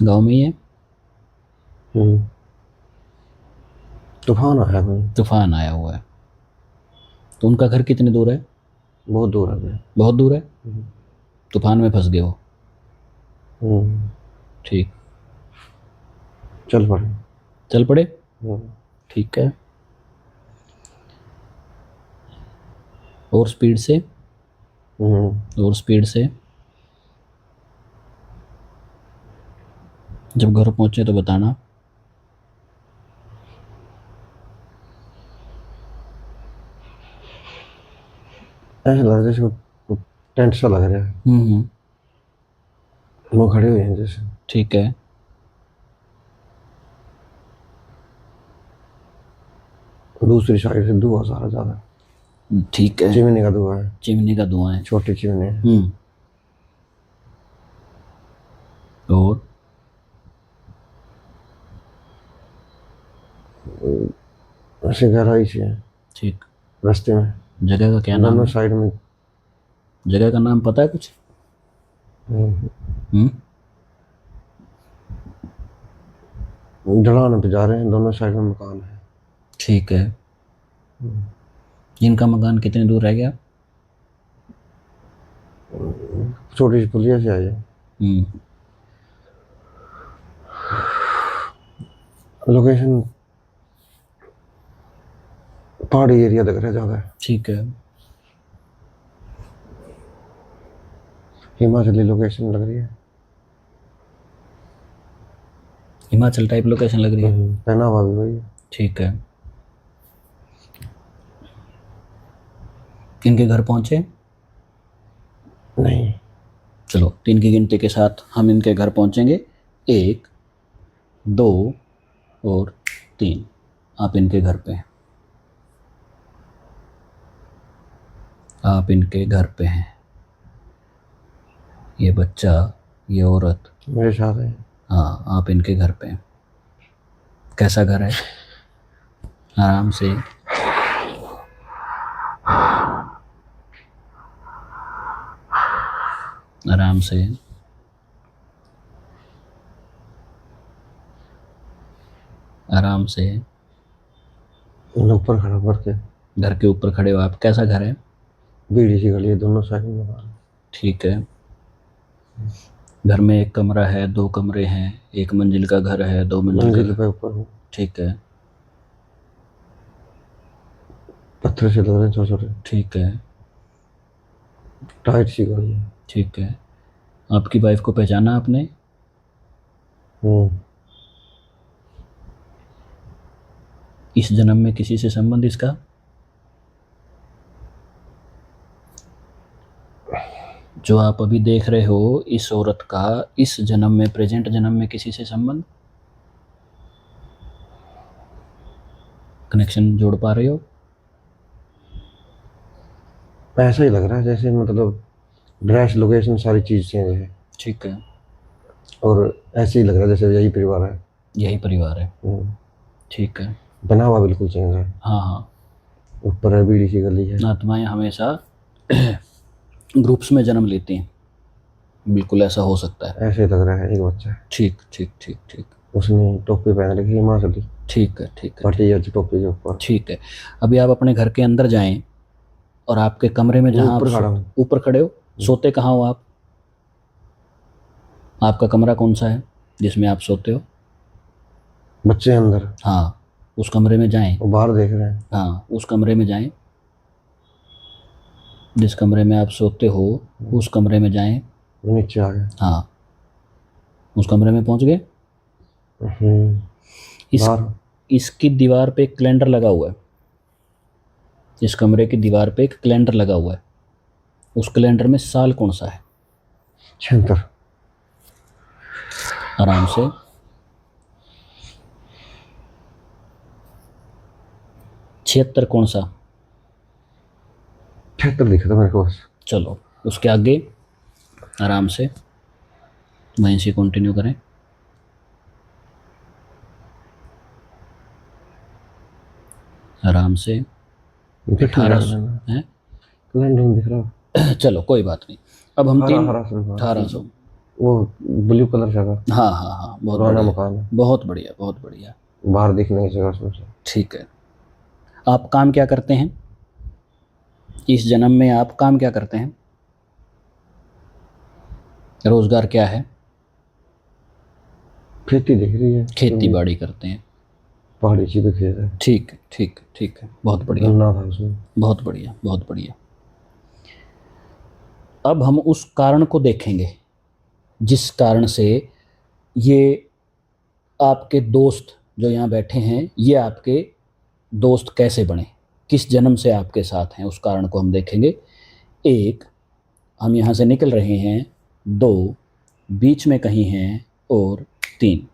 गांव में ही है? तूफान आया कोई। तूफान आया हुआ है। तो उनका घर कितनी दूर है? बहुत दूर है। बहुत दूर है। तूफान में फंस गए हो। ठीक। चल पड़े। चल पड़े। ठीक है। और स्पीड से और स्पीड से। जब घर पहुंचे तो बताना। ऐसा लग रहा है जैसे टेंट सा लग रहा है। वो खड़े हुए हैं जैसे। ठीक है। दूसरी साइड से धुआं सारा ज्यादा। ठीक है। चिमनी का धुआं है। चिमनी का धुआं है। छोटी चिमनी है। और ऐसे गहराई से है ठीक। रास्ते में। जगह का क्या नाम दोनों है? साइड में। जगह का नाम पता है कुछ? ढलान पे जा रहे हैं, दोनों साइड में मकान है। ठीक है। इनका मकान कितनी दूर रह गया? छोटी सी पुलिया से आई है। लोकेशन पहाड़ी एरिया दिख रहा है ज़्यादा। ठीक है। हिमाचली लोकेशन लग रही है। हिमाचल टाइप लोकेशन लग रही है। पहनावा भी वही है। ठीक है। किनके घर पहुंचे? नहीं। चलो 3 की गिनती के साथ हम इनके घर पहुंचेंगे। 1, 2 और 3। आप इनके घर पे हैं। आप इनके घर पे हैं। ये बच्चा, ये औरत, मेरे साथ है। हाँ, आप इनके घर पे हैं। कैसा घर है? आराम से, आराम से, आराम से। ऊपर खड़ा करके घर के ऊपर खड़े हो आप। कैसा घर है? बीड़ी सी गली है, दोनों साइड में मकान। ठीक है। घर में 1 कमरा है, 2 कमरे हैं, 1 मंजिल का घर है, 2 मंजिल मंजिल का? पे ऊपर हूँ। ठीक है। पत्थर से लग रहे हैं छोटे छोटे। ठीक है। टाइट सी गली है। ठीक है। आपकी वाइफ को पहचाना आपने? इस जन्म में किसी से संबंध इसका? जो आप अभी देख रहे हो इस औरत का, इस जन्म में, प्रेजेंट जन्म में किसी से संबंध? कनेक्शन जोड़ पा रहे हो? ऐसा ही लग रहा है जैसे मतलब ड्रेस लोकेशन सारी चीज चेंज है। ठीक है। और ऐसे ही लग रहा है जैसे यही परिवार है। यही परिवार है। ठीक है। बना हुआ बिल्कुल चेंज है। हाँ हाँ। ऊपर है, बीड़ी सी गली है। आत्माएं हमेशा ग्रुप्स में जन्म लेती हैं। बिल्कुल ऐसा हो सकता है। ऐसे लग रहा है एक बच्चा है। ठीक ठीक ठीक ठीक। उसने टोपी पहन रखी है हिमाचली। ठीक है। ठीक है। पटी है टोपी के ऊपर। ठीक है। अभी आप अपने घर के अंदर जाएं और आपके कमरे में जहाँ ऊपर खड़ा आप हूँ। ऊपर खड़े हो, सोते कहाँ हो आप? आपका कमरा कौन सा है जिसमें आप सोते हो? बच्चे अंदर। हाँ, उस कमरे में जाएं। वो बाहर देख रहे हैं। हाँ, उस कमरे में जाएं। जिस कमरे में आप सोते हो उस कमरे में जाएं। वो नीचे आ गए। हाँ, उस कमरे में पहुंच गए। इस बाहर। इसकी दीवार पे एक कैलेंडर लगा हुआ है। इस कमरे की दीवार पे एक कैलेंडर लगा हुआ है। उस कैलेंडर में साल कौन सा है? 76। आराम से। छिहत्तर कौन सा? 76 दिखा था मेरे को बस। चलो उसके आगे आराम से वहीं से कंटिन्यू करें। आराम से। 1800 है? कैलेंडर में दिख रहा। चलो कोई बात नहीं। अब हम हरा 1800। वो ब्लू कलर का। हाँ हाँ हाँ, बहुत पुराना बढ़िया, मकान है। बहुत बढ़िया, बहुत बढ़िया। बाहर दिखने की जगह उसमें से। ठीक है। आप काम क्या करते हैं? इस जन्म में आप काम क्या करते हैं? रोजगार क्या है? खेती दिख रही है। खेती बाड़ी करते हैं। पहाड़ी सी पे खेत है। ठीक है, ठीक है, ठीक है, बहुत बढ़िया, गन्ना था उसमें। बहुत बढ़िया, बहुत बढ़िया। अब हम उस कारण को देखेंगे जिस कारण से ये आपके दोस्त जो यहाँ बैठे हैं, ये आपके दोस्त कैसे बने, किस जन्म से आपके साथ हैं, उस कारण को हम देखेंगे। 1, हम यहाँ से निकल रहे हैं। 2, बीच में कहीं हैं। और 3,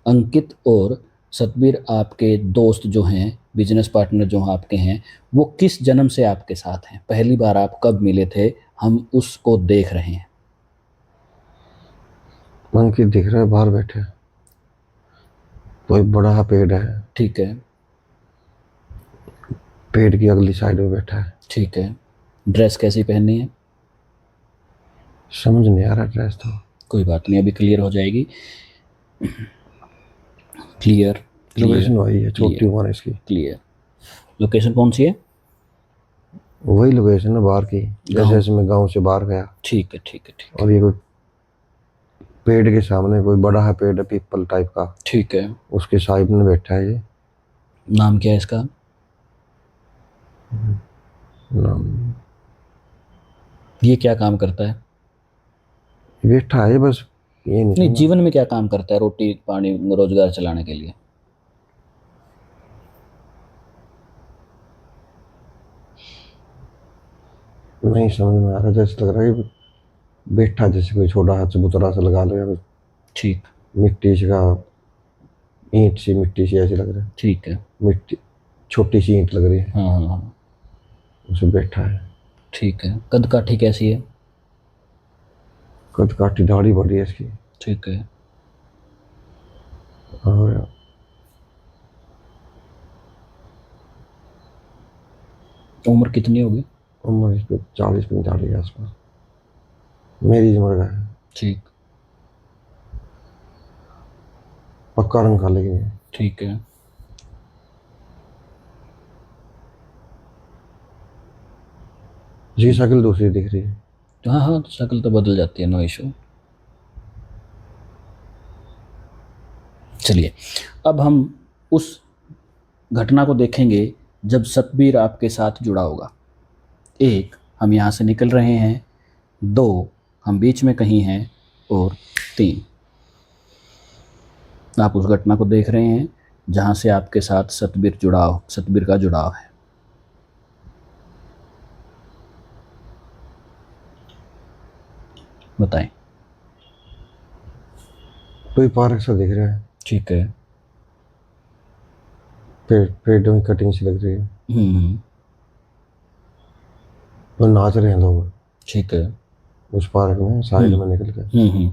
अंकित और सतबीर आपके दोस्त जो हैं, बिजनेस पार्टनर जो आपके हैं, वो किस जन्म से आपके साथ हैं, पहली बार आप कब मिले थे, हम उसको देख रहे हैं। अंकित दिख रहा है बाहर बैठे। कोई बड़ा पेड़ है। ठीक है। पेड़ की अगली साइड में बैठा है। ठीक है। ड्रेस कैसी पहननी है? समझ नहीं आ रहा ड्रेस तो। कोई बात नहीं, अभी क्लियर हो जाएगी। क्लियर। लोकेशन वही है, छोटी उम्र है इसकी। क्लियर। लोकेशन कौन सी है? वही लोकेशन है बाहर की, जैसे जैसे मैं गांव से बाहर गया। ठीक है, ठीक है, ठीक है। और ये कोई पेड़ के सामने, कोई बड़ा है पेड़ है पीपल टाइप का। ठीक है। उसके साइड में बैठा है ये। नाम क्या है इसका? नाम ये क्या काम करता है? बैठा है बस, ये नहीं नहीं, समझा। जीवन में क्या काम करता है रोटी पानी रोजगार चलाने के लिए? नहीं समझ में आ रहा, जैसे लग रहा है कि बैठा, जैसे कोई छोटा हाथ चबूतरा सा लगा लो, या कोई ठीक, मिट्टी सी का, ईंट सी मिट्टी सी ऐसी लग रहा है। ठीक है। मिट्टी, छोटी सी ईंट लग रही है, हाँ हाँ हाँ, उसमें बैठा है। ठीक है। कद काठी कैसी है? कद काठी, दाढ़ी बड़ी है इसकी। ठीक है। और उम्र कितनी होगी? उम्र इसको 40-45 के आसपास, मेरी उम्र का है। ठीक, पक्का रंग खा लेगी। ठीक है। जी शक्ल दूसरी दिख रही है। हाँ हाँ, शक्ल तो बदल जाती है, नो इशू। चलिए, अब हम उस घटना को देखेंगे जब सतबीर आपके साथ जुड़ा होगा। 1, हम यहाँ से निकल रहे हैं। 2, हम बीच में कहीं हैं। और 3, आप उस घटना को देख रहे हैं जहाँ से आपके साथ सतबीर का जुड़ाव है। बताएं। कोई पार्क सा दिख रहा है, ठीक है। पेड़ों की कटिंग सी लग रही है, हम्म। और नाच रहे हैं लोग ठीक है। उस पार्क में साइड में निकल के। हम्म।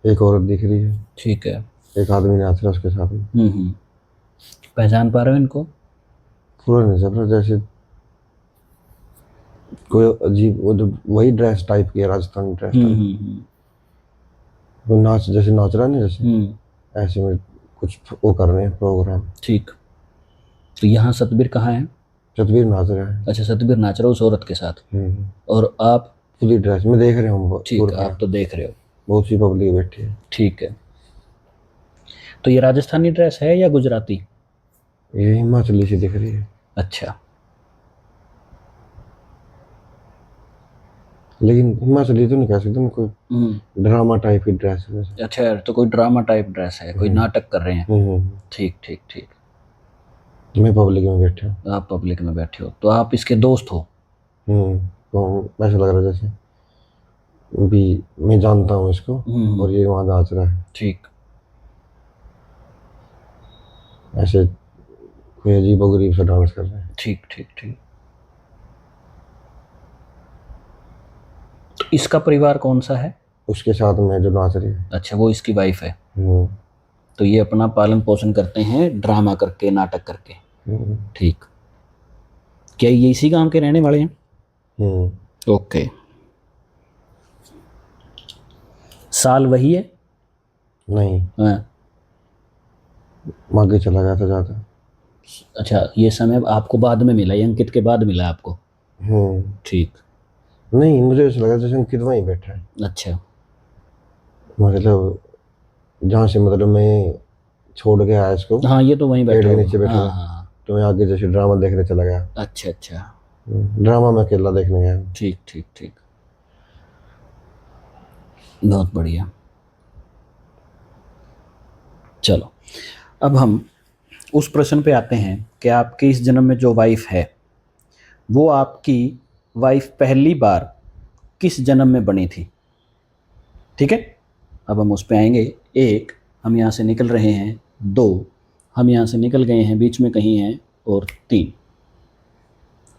एक औरत दिख रही है, ठीक है। एक आदमी नाच रहा है उसके साथ में। पहचान पा रहे हो इनको? पूरा नहीं चल रहा, जैसे कोई अजीब, वो तो वही ड्रेस टाइप की है, राजस्थानी ड्रेस टाइप। वो नाच, जैसे नाच रहा है ना, जैसे ऐसे में कुछ वो कर रहे हैं प्रोग्राम। ठीक। तो यहाँ सतबीर कहाँ है? सतबीर नाच रहा है। अच्छा, सतबीर नाच रहा है उस औरत के साथ। और आप? पूरी ड्रेस में देख रहे हूँ ठीक, पूरा। आप तो देख रहे हो। बहुत सी पब्लिक बैठी है। ठीक है। तो ये राजस्थानी ड्रेस है या गुजराती? ये हिमाचली सी दिख रही है, अच्छा। लेकिन हिमाचली तो नहीं कह सकते, कोई ड्रामा टाइप की ड्रेस है वैसे। अच्छा, तो कोई ड्रामा टाइप ड्रेस है, कोई नाटक कर रहे हैं। ठीक ठीक ठीक। मैं पब्लिक में बैठा हूँ। आप पब्लिक में बैठे हो, तो आप इसके दोस्त हो? तो ऐसा लग रहा है जैसे भी मैं जानता हूँ इसको, और ये वहाँ नाच रहा है। ठीक। ऐसे कोई अजीबोगरीब सा डांस कर रहा है। ठीक ठीक ठीक। तो इसका परिवार कौन सा है? उसके साथ में जो नाच रही है। अच्छा, वो इसकी वाइफ है। तो ये अपना पालन पोषण करते हैं ड्रामा करके, नाटक करके। ठीक। क्या ये इसी गांव के रहने वाले हैं? ओके। साल वही है? नहीं, हाँ। आगे चला गया था ज़्यादा। अच्छा, ये समय आपको बाद में मिला, ये अंकित के बाद मिला आपको? ठीक। नहीं, मुझे ऐसा लगा जैसे अंकित वहीं बैठा है। अच्छा। मतलब जहाँ से, मतलब मैं छोड़ के आया इसको, हाँ, ये तो वहीं पेड़ बैठा के होगा। नीचे बैठा हाँ था, हाँ हाँ। तो मैं आगे जैसे ड्रामा देखने चला गया। अच्छा अच्छा। ड्रामा मैं अकेला देखने गया। ठीक ठीक ठीक। बहुत बढ़िया। चलो, अब हम उस प्रश्न पे आते हैं कि आपके इस जन्म में जो वाइफ है, वो आपकी वाइफ पहली बार किस जन्म में बनी थी? ठीक है, अब हम उस पे आएंगे। 1, हम यहाँ से निकल रहे हैं। 2, हम यहाँ से निकल गए हैं, बीच में कहीं हैं। और 3,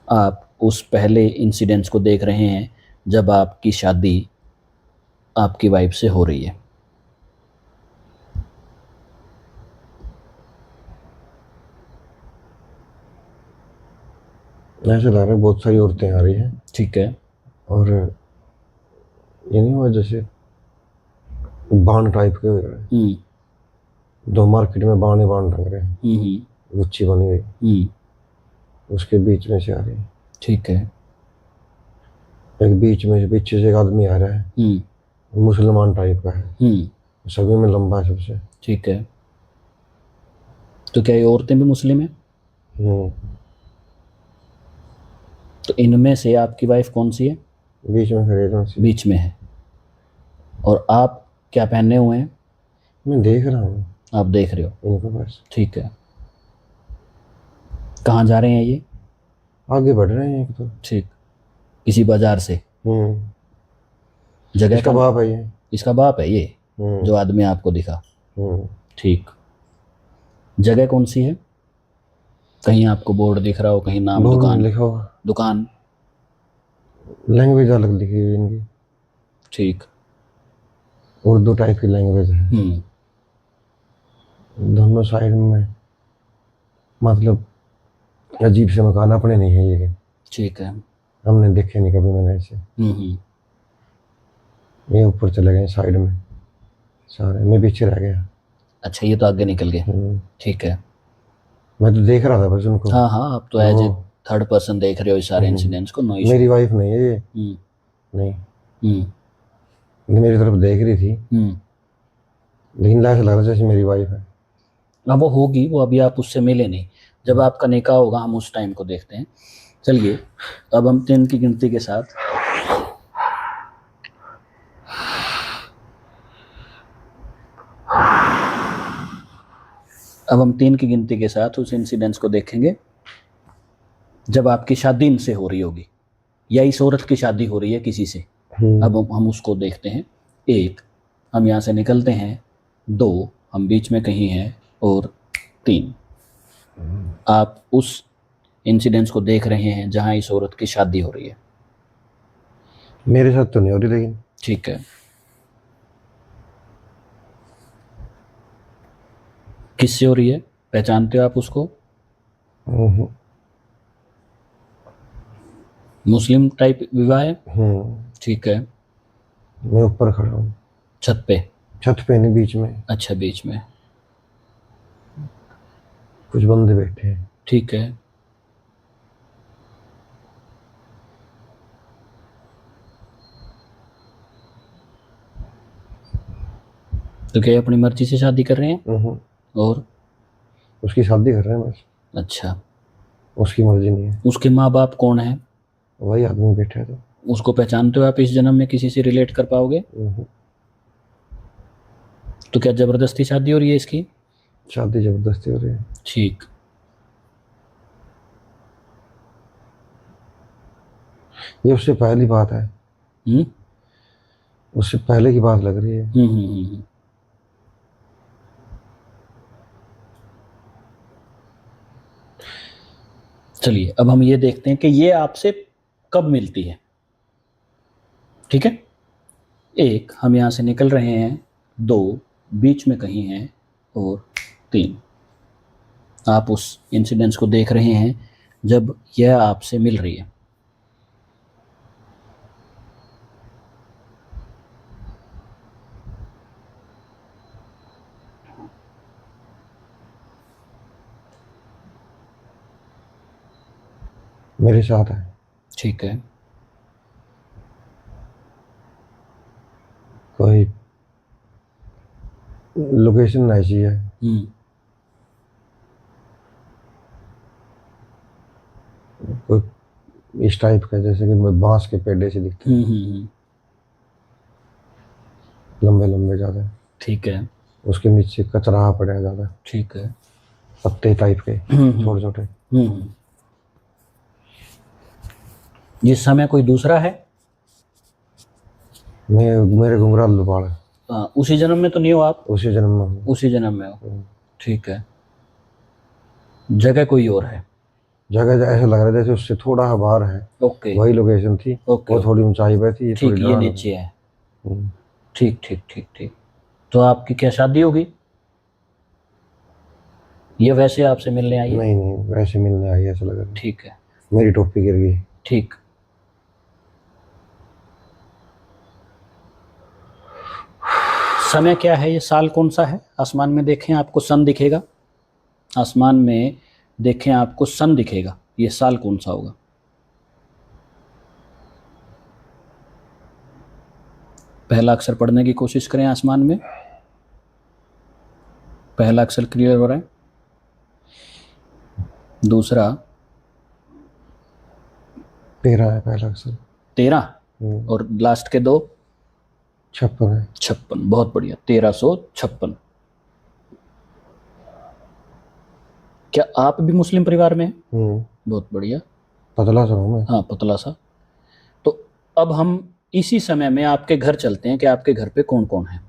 आप उस पहले इंसिडेंट्स को देख रहे हैं जब आपकी शादी आपकी वाइफ से हो रही है। ऐसे लग रहा है बहुत सारी औरतें आ रही हैं, ठीक है। और ये नहीं हुआ जैसे बाण टाइप के हो रहे हैं। दो मार्केट में बाण ही बाण लग रहे हैं, गुच्छी बनी हुई, उसके बीच में से आ रही है। ठीक है। एक बीच में से, पीछे से एक आदमी आ रहा है, मुसलमान टाइप का है, सभी में लंबा है सबसे। ठीक है। तो क्या ये औरतें भी मुस्लिम हैं? तो इनमें से आपकी वाइफ कौन सी है? बीच में खड़े एकदम से। बीच में है। और आप क्या पहने हुए हैं? मैं देख रहा हूँ आप देख रहे हो, इनको बस। ठीक है। कहाँ जा रहे हैं ये? आगे बढ़ रहे हैं एक तो। ठीक, किसी बाजार से। जगह इसका का, बाप है ये। इसका बाप है ये हम्म। जो आदमी आपको दिखा? हम्म। ठीक। जगह कौन सी है? कहीं आपको बोर्ड दिख रहा हो, कहीं नाम, बोर्ड में दुकान? लिखा हुआ। दुकान, लैंग्वेज अलग लिखी हुई है इनकी, ठीक। उर्दू टाइप की लैंग्वेज है। दोनों साइड में मतलब अजीब से मकान, अपने नहीं है ये, ठीक है। हमने देखे नहीं कभी मैंने ऐसे। ये ऊपर चले गए साइड में सारे, मैं पीछे रह गया। अच्छा, ये तो आगे निकल गए, ठीक है। मैं तो देख रहा था बस उनको। हाँ हाँ, आप तो और एज ए वो थर्ड पर्सन देख रहे हो इस सारे इंसिडेंट्स को, नो इशू। मेरी वाइफ नहीं है ये, नहीं, ये मेरी तरफ देख रही थी, लेकिन ऐसा लग रहा जैसे मेरी वाइफ है। अब वो होगी, वो अभी आप उससे मिले नहीं, जब आपका निकाह होगा हम उस टाइम को देखते हैं। चलिए, अब हम 3 की गिनती के साथ उस इंसिडेंट्स को देखेंगे जब आपकी शादी इनसे हो रही होगी या इस औरत की शादी हो रही है किसी से। अब हम उसको देखते हैं। 1, हम यहाँ से निकलते हैं। 2, हम बीच में कहीं हैं। और 3, आप उस इंसिडेंट्स को देख रहे हैं जहां इस औरत की शादी हो रही है। मेरे साथ तो नहीं हो रही लेकिन। ठीक है। किससे हो रही है, पहचानते हो आप उसको? मुस्लिम टाइप विवाह है, ठीक है। मैं ऊपर खड़ा हूँ छत पे? छत पे नहीं, बीच में। अच्छा, बीच में, कुछ बंदे बैठे हैं। ठीक है। तो क्या ये अपनी मर्जी से शादी कर रहे हैं? और उसकी शादी कर रहे हैं बस, अच्छा, उसकी मर्जी नहीं है। उसके माँ बाप कौन है? वही आदमी बैठा है तो। उसको पहचानते हो आप, इस जन्म में किसी से रिलेट कर पाओगे? तो क्या जबरदस्ती शादी हो रही है इसकी? शादी जबरदस्ती हो रही है। ठीक। ये उससे पहली बात है, उससे पहले की बात लग रही है। चलिए, अब हम ये देखते हैं कि ये आपसे कब मिलती है, ठीक है। 1, हम यहाँ से निकल रहे हैं। 2, बीच में कहीं हैं। और 3, आप उस इंसिडेंट्स को देख रहे हैं जब यह आपसे मिल रही है। मेरे साथ है। ठीक है। कोई लोकेशन ऐसी है, कोई इस टाइप का जैसे कि बांस के पेड़ से दिखते हैं, लंबे लंबे ज्यादा। ठीक है। उसके नीचे कचरा पड़ा है ज्यादा, ठीक है। पत्ते टाइप के छोटे छोटे। ये समय कोई दूसरा है? मेरे घुंघराल बाल है। उसी जन्म में तो नहीं हो आप? उसी जन्म में हूँ। उसी जन्म में हो, ठीक है। जगह कोई और है? जगह ऐसा लग रहा है जैसे उससे थोड़ा बाहर है। ओके, वही लोकेशन थी। ओके, वो थोड़ी ऊंचाई पे थी, ये ठीक, थोड़ी ये ढलान पे। नीचे है। ठीक ठीक ठीक ठीक। तो आपकी क्या शादी होगी? ये वैसे आपसे मिलने आई है? नहीं नहीं, वैसे मिलने आई है ऐसा लग रहा है। ठीक है। मेरी टोपी गिर गई। ठीक। समय क्या है, ये साल कौन सा है? आसमान में देखें, आपको सन दिखेगा। आसमान में देखें, आपको सन दिखेगा। ये साल कौन सा होगा? पहला अक्षर पढ़ने की कोशिश करें आसमान में। पहला अक्षर क्लियर हो रहा है? दूसरा, 13 है पहला अक्षर। 13 और लास्ट के 2 56 है। 56, बहुत बढ़िया, 1356। क्या आप भी मुस्लिम परिवार में हैं? बहुत बढ़िया। पतला सा हूँ मैं। हाँ, पतला सा। तो अब हम इसी समय में आपके घर चलते हैं कि आपके घर पे कौन कौन है।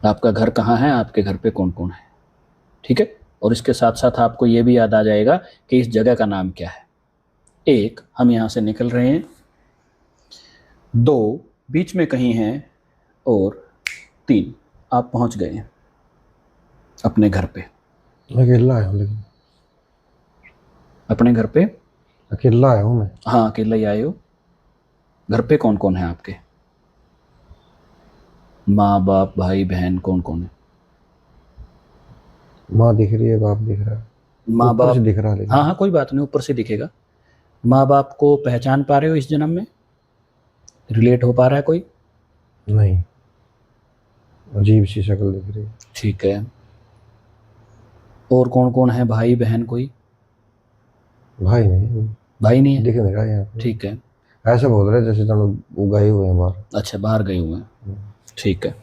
आपका घर कहाँ है, आपके घर पे कौन कौन है, ठीक है। और इसके साथ साथ आपको ये भी याद आ जाएगा कि इस जगह का नाम क्या है। 1, हम यहाँ से निकल रहे हैं। 2, बीच में कहीं हैं। और 3, आप पहुँच गए हैं अपने घर पे। अकेला आया हूँ, लेकिन अपने घर पे अकेला आया हूँ मैं। हाँ, अकेले ही आए हो। घर पे कौन कौन है आपके? माँ बाप भाई बहन कौन कौन है? माँ दिख रही है, बाप दिख रहा है। माँ ऊपर बाप, से दिख रहा है लेकिन। हाँ हाँ, कोई बात नहीं, ऊपर से दिखेगा। माँ बाप को पहचान पा रहे हो इस जन्म में? रिलेट हो पा रहा है कोई? नहीं, अजीब सी शक्ल दिख रही है। ठीक है। और कौन कौन है, भाई बहन कोई? भाई नहीं, भाई नहीं है, दिख नहीं रहा यहाँ पे। ठीक है। ऐसा बोल रहे जैसे तुम वो गए हुए हैं बाहर। अच्छा, बाहर गए हुए हैं, ठीक है।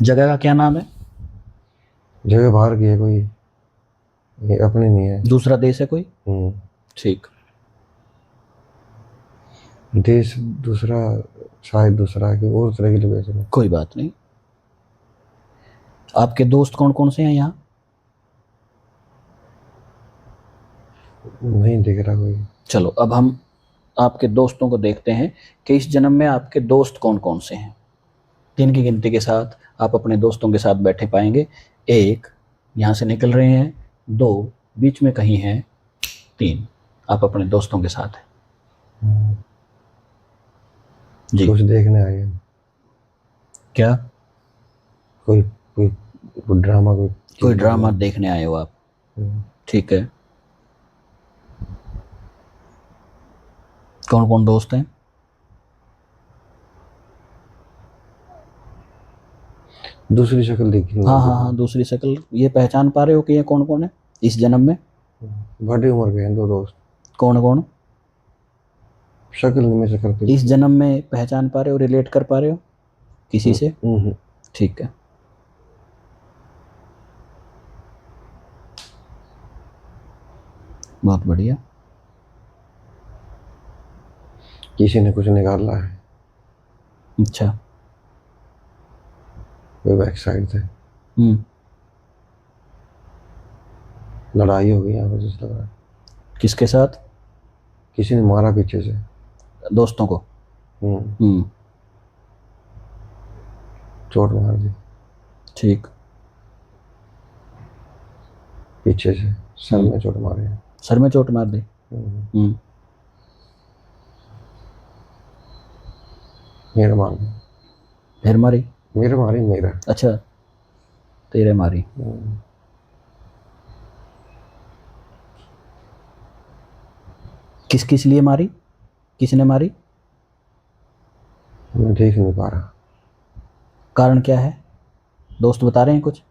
जगह का क्या नाम है? जगह बाहर की है कोई, ये अपनी नहीं है। दूसरा देश है कोई? ठीक। देश दूसरा, शायद दूसरा है, कोई और तरह की लोकेशन है। कोई बात नहीं। आपके दोस्त कौन कौन से हैं यहाँ? नहीं दिख रहा कोई। चलो, अब हम आपके दोस्तों को देखते हैं कि इस जन्म में आपके दोस्त कौन कौन से हैं। 3 की गिनती के साथ आप अपने दोस्तों के साथ बैठे पाएंगे। 1, यहाँ से निकल रहे हैं। 2, बीच में कहीं हैं। 3, आप अपने दोस्तों के साथ हैं। जी। कुछ देखने आए हैं। क्या? कोई कोई कोई ड्रामा, कोई ड्रामा देखने आए हो आप, ठीक है। कौन कौन दोस्त हैं? दूसरी शक्ल देखी। हाँ हाँ हाँ, दूसरी शक्ल। ये पहचान पा रहे हो कि ये कौन कौन है इस जन्म में? बड़ी उम्र के हैं 2 दोस्त। कौन कौन? शक्ल में से करते। इस जन्म में पहचान पा रहे हो, रिलेट कर पा रहे हो किसी से? ठीक है। बहुत बढ़िया। किसी ने कुछ निकाला है। अच्छा। कोई बैक साइड से लड़ाई हो गई यहाँ पर, जैसे लग रहा है। किसके साथ? किसी ने मारा पीछे से। दोस्तों को? चोट मार दी ठीक। पीछे से, सर में चोट मारी है। सर में चोट मार दी। मेरे मार दी। फिर मारी? मेरे मारी, मेरा। अच्छा, तेरे मारी। किस किस लिए मारी? किसने मारी? मैं देख नहीं पा रहा। कारण क्या है? दोस्त बता रहे हैं कुछ?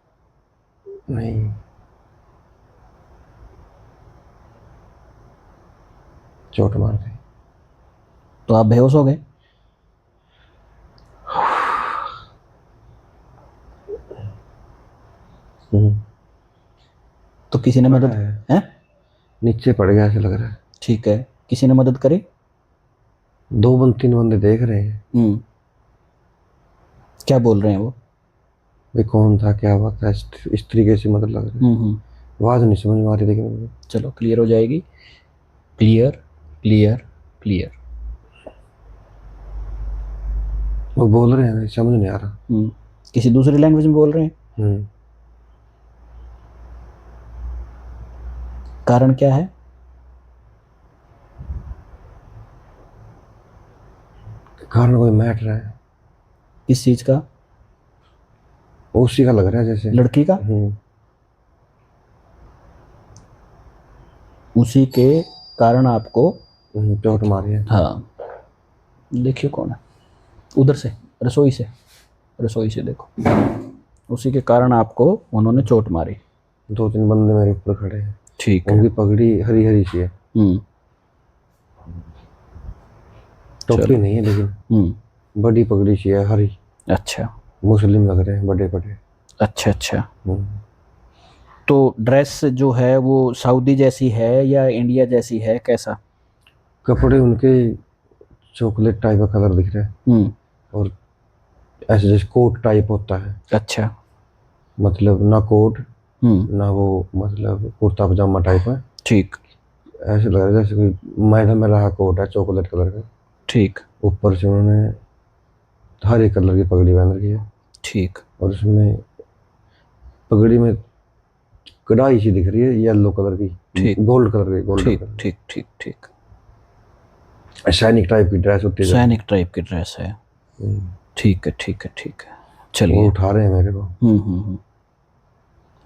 नहीं, चोट मार दी। तो आप बेहोश हो गए? तो किसी ने मदद है? नीचे पड़ गया ऐसा लग रहा है। ठीक है, किसी ने मदद करी? 3 बंदे देख रहे हैं। क्या बोल रहे हैं वो? वे कौन था, क्या बात है, इस तरीके से मतलब लग रहा है। आवाज नहीं समझ में आ रही, लेकिन चलो, क्लियर हो जाएगी। Clear clear clear. वो बोल रहे हैं, समझ नहीं आ रहा। किसी दूसरी लैंग्वेज में बोल रहे हैं। कारण क्या है? कारण कोई मैटर है। किस चीज का? उसी का लग रहा है, जैसे लड़की का। उसी के कारण आपको चोट मारी है। हाँ, देखिए कौन है उधर से, रसोई से, रसोई से देखो। उसी के कारण आपको उन्होंने चोट मारी। 2-3 बंदे मेरे ऊपर खड़े हैं। ठीक है। उनकी पगड़ी हरी हरी सी है। टोपी नहीं है लेकिन बड़ी पगड़ी सी है हरी। अच्छा मुस्लिम लग रहे हैं बड़े बड़े। अच्छा अच्छा। तो ड्रेस जो है वो सऊदी जैसी है या इंडिया जैसी है, कैसा? कपड़े उनके चॉकलेट टाइप का कलर दिख रहा है और ऐसे जैसे कोट टाइप होता है। अच्छा। मतलब ना कोट ना वो मतलब कुर्ता पजामा टाइप है। ठीक ऐसे लग रहा है जैसे कोई मैदा में रहा कोट है चॉकलेट कलर का। ठीक ऊपर से उन्होंने हरे कलर की पगड़ी पहन रखी है। ठीक। और उसमें पगड़ी में कढ़ाई सी दिख रही है येलो कलर की, ठीक गोल्ड कलर की, गोल्डन ठीक कलर ठीक ठीक ठीक। की सैनिक टाइप की ड्रेस होती है। सैनिक टाइप की ड्रेस है। ठीक है ठीक है ठीक है। वो चलिए। उठा रहे हैं मेरे को।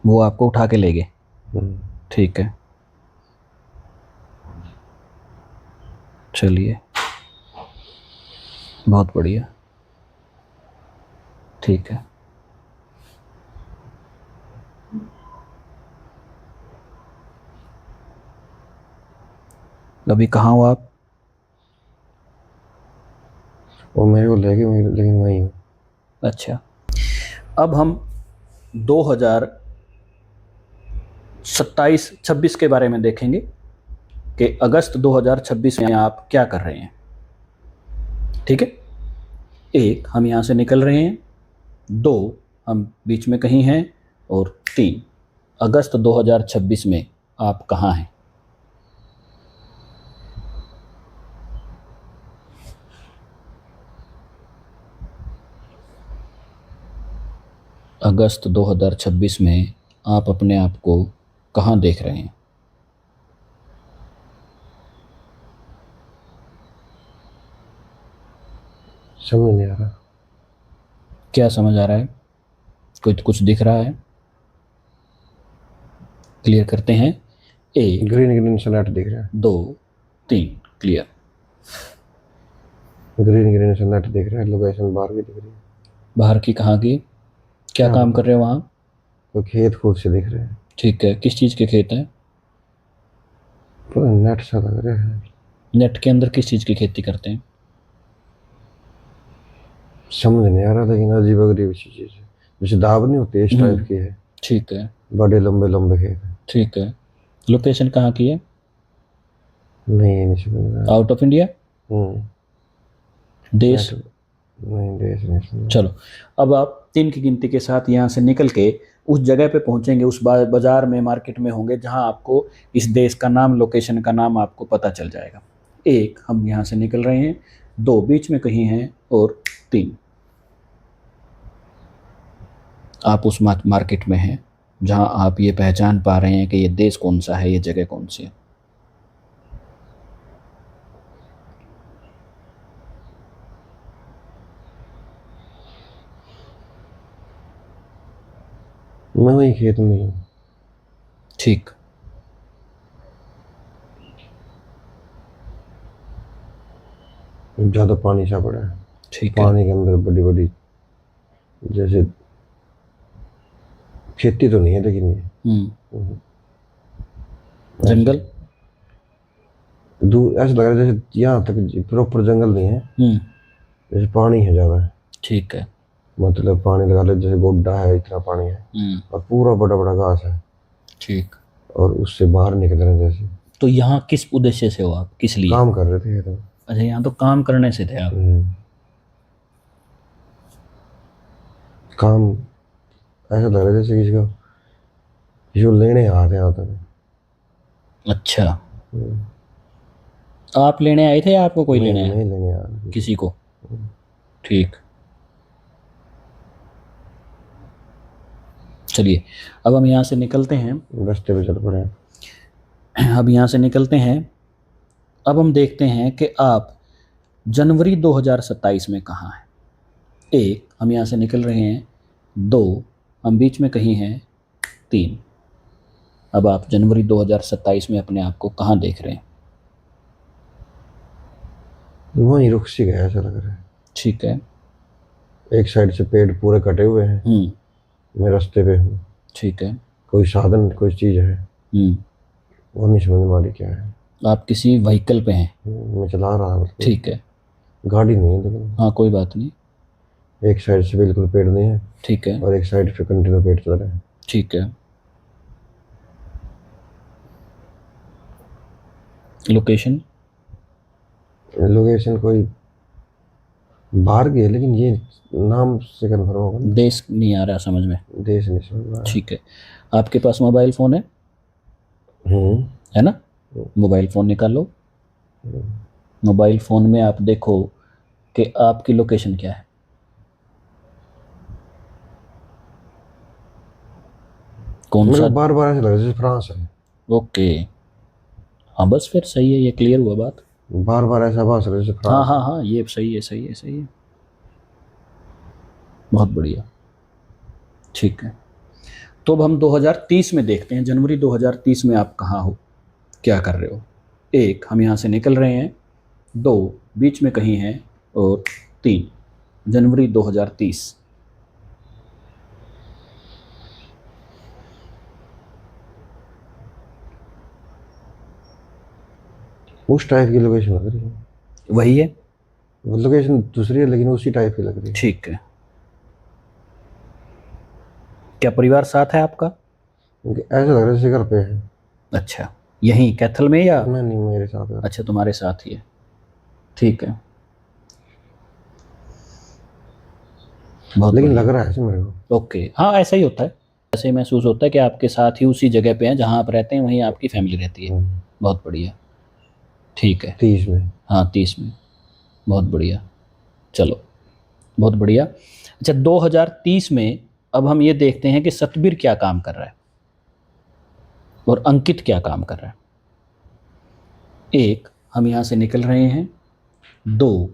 वो आपको उठा के ले गए। ठीक है, चलिए, बहुत बढ़िया। ठीक है। अभी कहाँ हो आप? वो मेरे को ले गए लेकिन वही हूँ। अच्छा, अब हम 2027-26 के बारे में देखेंगे कि अगस्त 2026 में आप क्या कर रहे हैं। ठीक है, 1 हम यहाँ से निकल रहे हैं, 2 हम बीच में कहीं हैं, और 3 अगस्त 2026 में आप कहाँ हैं। अगस्त 2026 में आप अपने आप को कहाँ देख रहे हैं? समझ नहीं आ रहा। क्या समझ आ रहा है? कुछ दिख रहा है? क्लियर करते हैं। 1 ग्रीन ग्रीन सा नेट दिख रहा है। 2 3 क्लियर। ग्रीन ग्रीन सा नेट दिख रहा है। लोकेशन बाहर की दिख रही है। बाहर की कहाँ की? क्या काम कर रहे हो वहाँ? तो खेत खूद से दिख रहे हैं। ठीक है, किस चीज़ के खेत हैं? तो नेट सा लग रहा है। नेट के अंदर किस चीज़ की खेती करते हैं? समझ नहीं आ रहा लेकिन अजीब अगरीब सी चीज है। जैसे दाब नहीं होती, इस टाइप की है। ठीक है बड़े लंबे लंबे खेत है। ठीक है। लोकेशन कहाँ की है? नहीं समझ रहा। Out of India? देश? नहीं देश नहीं समझ। चलो, अब आप 3 की गिनती के साथ यहाँ से निकल के उस जगह पे पहुँचेंगे, उस बाज़ार में, मार्केट में होंगे जहाँ आपको इस देश का नाम, लोकेशन का नाम आपको पता चल जाएगा। 1 हम यहाँ से निकल रहे हैं, 2 बीच में कहीं हैं, और 3 आप उस मार्केट में हैं जहाँ आप ये पहचान पा रहे हैं कि ये देश कौन सा है, ये जगह कौन सी है। मैं वही खेत में हूँ। ठीक। ज्यादा पानी सा पड़ा है। ठीक है। पानी के अंदर बड़ी बड़ी जैसे खेती तो नहीं है लेकिन ये जंगल? दूर ऐसा लग रहा है जैसे यहाँ तक प्रॉपर जंगल नहीं है। जैसे पानी है ज्यादा। ठीक है। मतलब पानी लगा ले जैसे गोड्डा है, इतना पानी है और पूरा बड़ा बड़ा घास है। ठीक। और उससे बाहर निकल रहे हैं जैसे। तो यहाँ किस उद्देश्य से हो आप, किस लिए? काम कर रहे थे ये तो। अच्छा, यहाँ तो काम करने से थे आप। काम ऐसा लग रहा है जैसे किसी को लेने आते यहाँ तक। अच्छा, आप लेने आए थे या आपको कोई लेने आया? नहीं लेने आ रहे किसी को। ठीक, चलिए, अब हम यहाँ से निकलते हैं। रास्ते पे चल पड़े हैं। अब यहाँ से निकलते हैं। अब हम देखते हैं कि आप जनवरी 2027 में कहाँ हैं। 1 हम यहाँ से निकल रहे हैं, 2 हम बीच में कहीं हैं, 3 अब आप जनवरी 2027 में अपने आप को कहाँ देख रहे हैं? वहीं रुक सी गया ऐसा लग रहा है। ठीक है। एक साइड से पेड़ पूरे कटे हुए हैं। मैं रास्ते पे हूँ। ठीक है। कोई साधन कोई चीज है वो नहीं समझ में आ रही क्या है। आप किसी व्हीकल पे हैं? मैं चला रहा हूँ। ठीक है। गाड़ी नहीं है लेकिन। हाँ कोई बात नहीं। एक साइड से बिल्कुल पेड़ नहीं है ठीक है। और एक साइड पे कंटिन्यू पेड़ चल रहे हैं। ठीक है। लोकेशन? लोकेशन कोई बाहर की है, लेकिन ये नाम से कंफर्म होगा ना। देश नहीं आ रहा समझ में? देश नहीं समझ में आ रहा। ठीक है। आपके पास मोबाइल फ़ोन है? हम्म। है ना? मोबाइल फ़ोन निकालो। मोबाइल फ़ोन में आप देखो कि आपकी लोकेशन क्या है। कौन मेरे सा? को बार बार ऐसा लग रहा है जैसे फ्रांस है। ओके। हाँ बस फिर सही है, ये क्लियर हुआ बात। बार बार ऐसा आवाज रहा है जैसे हाँ फ्रांस हाँ हाँ, ये सही है, सही है, सही है। बहुत बढ़िया। ठीक है। तो अब हम 2030 में देखते हैं, जनवरी 2030 में आप कहाँ हो, क्या कर रहे हो। एक, हम यहाँ से निकल रहे हैं। दो, बीच में कहीं हैं। और तीन, जनवरी 2030। है। उस टाइप की लोकेशन लग रही है। वही है। वो लोकेशन दूसरी है लेकिन उसी टाइप की लग रही है। ठीक है। क्या परिवार साथ है आपका? ऐसा लग रहा है जैसे घर पे है। अच्छा, यहीं कैथल में या? मैं नहीं, मेरे साथ है। अच्छा, तुम्हारे साथ ही है। ठीक है। बहुत लेकिन बढ़िया। लग रहा है ऐसे मेरे को। ओके, हाँ ऐसा ही होता है। ऐसे ही महसूस होता है कि आपके साथ ही उसी जगह पे हैं जहाँ आप रहते हैं, वहीं आपकी फैमिली रहती है। बहुत बढ़िया। ठीक है। 30 में। हाँ 30 में। बहुत बढ़िया। चलो, बहुत बढ़िया। अच्छा, 2030 में अब हम ये देखते हैं कि सतबीर क्या काम कर रहा है और अंकित क्या काम कर रहा है। एक, हम यहाँ से निकल रहे हैं। दो,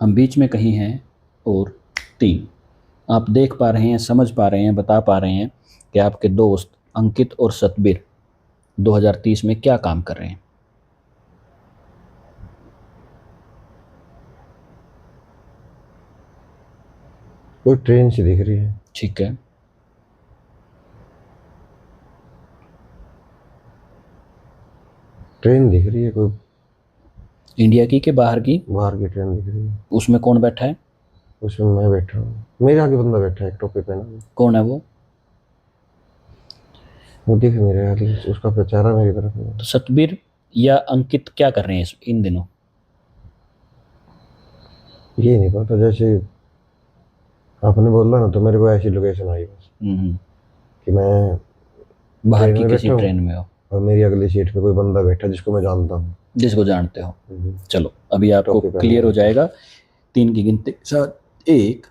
हम बीच में कहीं हैं। और तीन, आप देख पा रहे हैं, समझ पा रहे हैं, बता पा रहे हैं कि आपके दोस्त अंकित और सतबीर 2030 में क्या काम कर रहे हैं। कोई ट्रेन सी दिख रही है। ठीक है। ट्रेन दिख रही है कोई। इंडिया की के बाहर की? बाहर की ट्रेन दिख रही है। उसमें कौन बैठा है? उसमें मैं बैठा हूँ, मेरे आगे बंदा बैठा है एक टोपी पहना। कौन है वो? वो दिख नहीं रहा है, उसका चेहरा मेरी तरफ नहीं तो है। सतबीर या अंकित क्या कर रहे हैं इन दिनों? ये नहीं पता, जैसे आपने बोला ना तो मेरे को ऐसी लोकेशन आई बस कि मैं बाहर ट्रेन की में किसी बैठा हूँ ट्रेन में हो, और मेरी अगली सीट पे कोई बंदा बैठा जिसको मैं जानता हूँ। जिसको जानते हो। चलो, अभी आपको टोपी पहनी क्लियर हो हुई। जाएगा। तीन की गिनती के साथ, एक,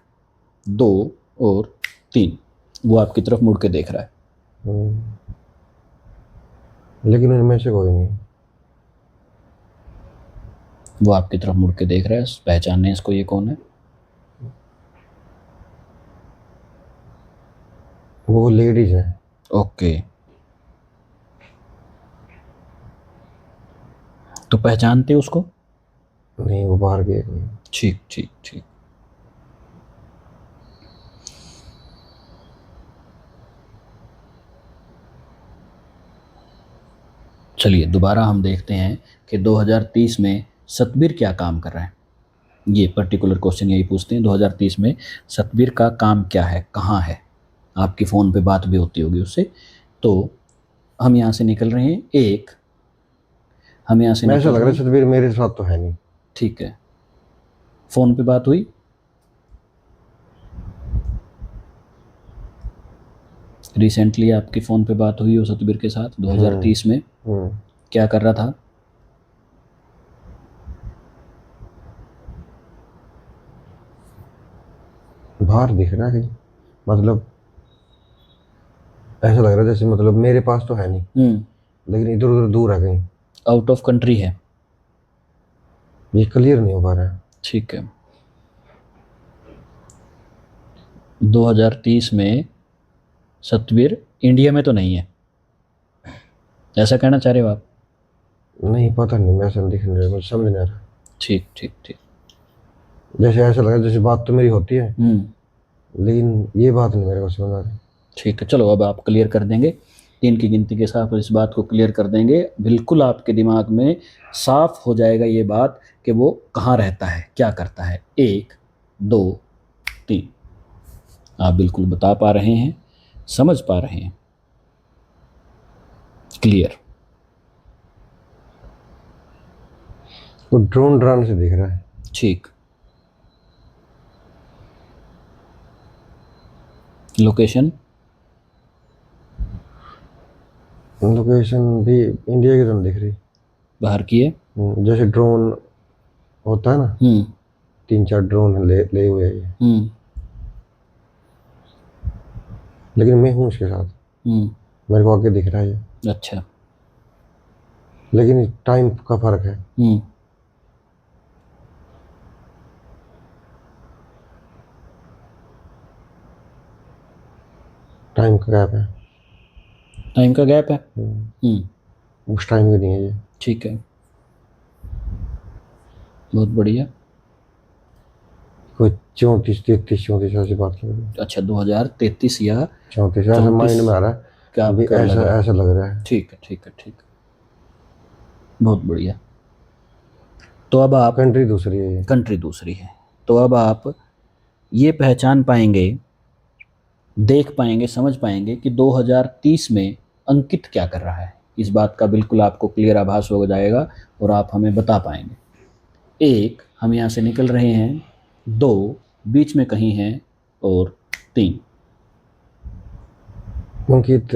दो और तीन। वो आपकी तरफ मुड़ के देख रहा है। लेकिन उनमें से कोई नहीं। वो आपकी तरफ मुड़ के देख रहा है, पहचानने इसको ये कौन है। वो लेडीज है। ओके, तो पहचानते उसको? नहीं, वो बाहर गए कोई। ठीक ठीक ठीक। चलिए दोबारा हम देखते हैं कि 2030 में सतबीर क्या काम कर रहा है। ये पर्टिकुलर क्वेश्चन यही पूछते हैं, 2030 में सतबीर का काम क्या है, कहाँ है। आपकी फ़ोन पे बात भी होती होगी उससे। तो हम यहाँ से निकल रहे हैं। एक, हम यहाँ से मैं ऐसा निकल लग रहे रहा है हैं। सतबीर मेरे साथ तो है नहीं। ठीक है। फ़ोन पे बात हुई? रिसेंटली आपकी फ़ोन पे बात हुई हो सतबीर के साथ 2030 में? क्या कर रहा था? बाहर दिख रहा है कहीं, मतलब ऐसा लग रहा है जैसे, मतलब मेरे पास तो है नहीं लेकिन इधर उधर दूर है कहीं। आउट ऑफ कंट्री है। ये क्लियर नहीं हो पा रहा है। ठीक है। 2030 में सतबीर इंडिया में तो नहीं है, ऐसा कहना चाह रहे हो आप? नहीं पता नहीं, मैं ऐसा दिख नहीं रहा, मुझे समझ नहीं आ रहा। ठीक ठीक ठीक। जैसे ऐसा लग रहा है जैसे बात तो मेरी होती है लेकिन ये बात नहीं मेरे को समझ आ रही। ठीक है, चलो अब आप क्लियर कर देंगे। 3 की गिनती के साथ इस बात को क्लियर कर देंगे, बिल्कुल आपके दिमाग में साफ हो जाएगा ये बात कि वो कहाँ रहता है, क्या करता है। 1 2 3। आप बिल्कुल बता पा रहे हैं, समझ पा रहे हैं। क्लियर। वो ड्रोन से दिख रहा है। ठीक। लोकेशन भी इंडिया की तरह दिख रही। बाहर की है। जैसे ड्रोन होता है ना, 3-4 ड्रोन ले हुए हैं ये। लेकिन मैं हूँ उसके साथ, मेरे को आगे दिख रहा है ये। अच्छा। लेकिन टाइम का फर्क है। टाइम का गैप है। टाइम का गैप है। उस टाइम की नहीं है ये। ठीक है, बहुत बढ़िया। कोई 34-33-34 ऐसी बात कर रही है। अच्छा, 2033 या 34 ऐसा माइंड में आ रहा है। क्या अभी क्या लग रहा है? ऐसा लग रहा है। ठीक है, ठीक है, ठीक है, बहुत बढ़िया। तो अब आप, कंट्री दूसरी है ये। कंट्री दूसरी है, तो अब आप ये पहचान पाएंगे, देख पाएंगे, समझ पाएंगे कि 2030 में अंकित क्या कर रहा है। इस बात का बिल्कुल आपको क्लियर आभास हो जाएगा और आप हमें बता पाएंगे। 1 हम यहाँ से निकल रहे हैं, 2 बीच में कहीं हैं, और 3 अंकित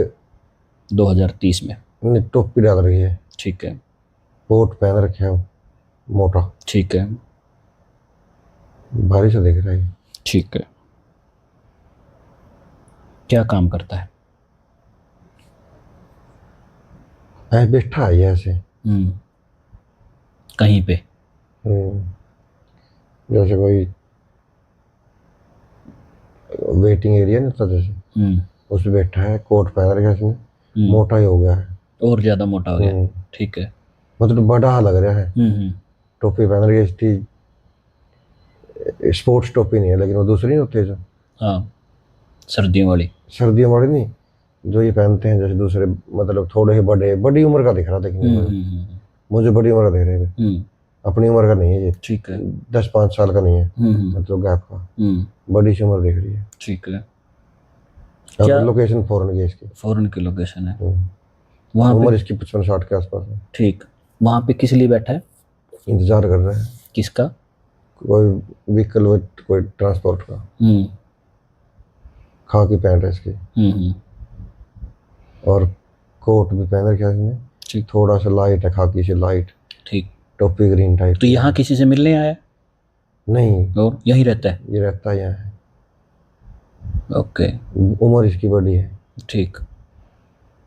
2030 में। ने टोपी डाल रही है। ठीक है। कोट पहन रखा है मोटा। ठीक है। भारी सा दिख रहा है। ठीक है। क्या काम करता है? बैठा है ऐसे। कहीं पे। जैसे कोई वेटिंग एरिया नहीं था जैसे, उस पे बैठा है। कोट पहन रखा है इसने। मोटा ही हो गया है, और ज्यादा मोटा हो गया। ठीक है। मतलब बड़ा लग रहा है। टोपी पहन रखी है इसकी। स्पोर्ट्स टोपी नहीं है, लेकिन वो दूसरी नहीं होती जो, हाँ, सर्दियों वाली। सर्दियों वाली नहीं, जो ये पहनते हैं जैसे दूसरे, मतलब थोड़े ही बड़ी उम्र का दिख रहा देखने में। मुझे बड़ी उम्र का दिख रहा है। अपनी उम्र का नहीं है ये। ठीक है। 10-5 साल का नहीं है, मतलब गैप का। बड़ी सी उम्र दिख रही है। ठीक है। क्या लोकेशन फॉरेन की है इसकी? फॉरेन की लोकेशन है। वहाँ उम्र पे इसकी 55-60 के आसपास है। ठीक। वहाँ पे किस लिए बैठा है? इंतजार कर रहा है। किसका? कोई व्हीकल, कोई ट्रांसपोर्ट का। खाकी पैंट है इसकी। और कोट भी पहन रखा है इसने। ठीक। थोड़ा सा लाइट है, खाकी से लाइट। ठीक। टोपी ग्रीन टाइप। तो यहाँ किसी से मिलने आया? नहीं, और यहीं रहता है? ये रहता यहाँ है। ओके। उम्र इसकी बड़ी है। ठीक।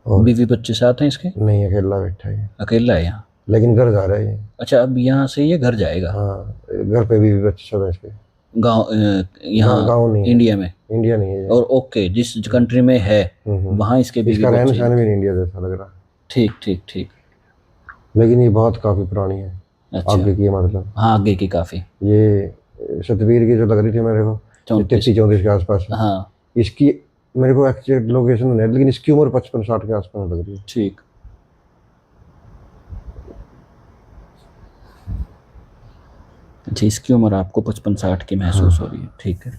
और बीवी बच्चे साथ हैं इसके? नहीं, अकेला बैठा है। अकेला है यहाँ? लेकिन घर जा रहा है ये। अच्छा, अब यहाँ से ये घर जाएगा? हाँ, घर पे भी बच्चे सब है इसके। गाँव, यहाँ गाँव नहीं है। इंडिया में? इंडिया नहीं है ये। और ओके, जिस कंट्री में है वहाँ इसके बीवी इसका रहन बच्चे? सहन भी नहीं इंडिया जैसा लग रहा। ठीक ठीक ठीक। लेकिन ये बहुत काफी पुरानी है। अच्छा। आगे की, मतलब हाँ, आगे की काफी। ये सतवीर की जो लग रही थी मेरे को, 33-34 के आसपास है। हाँ। इसकी मेरे को एक्चुअल लोकेशन नहीं है, लेकिन इसकी उम्र 55-60 के आसपास लग रही है। ठीक। अच्छा, इसकी उम्र आपको 55-60 की महसूस हो रही है। ठीक है।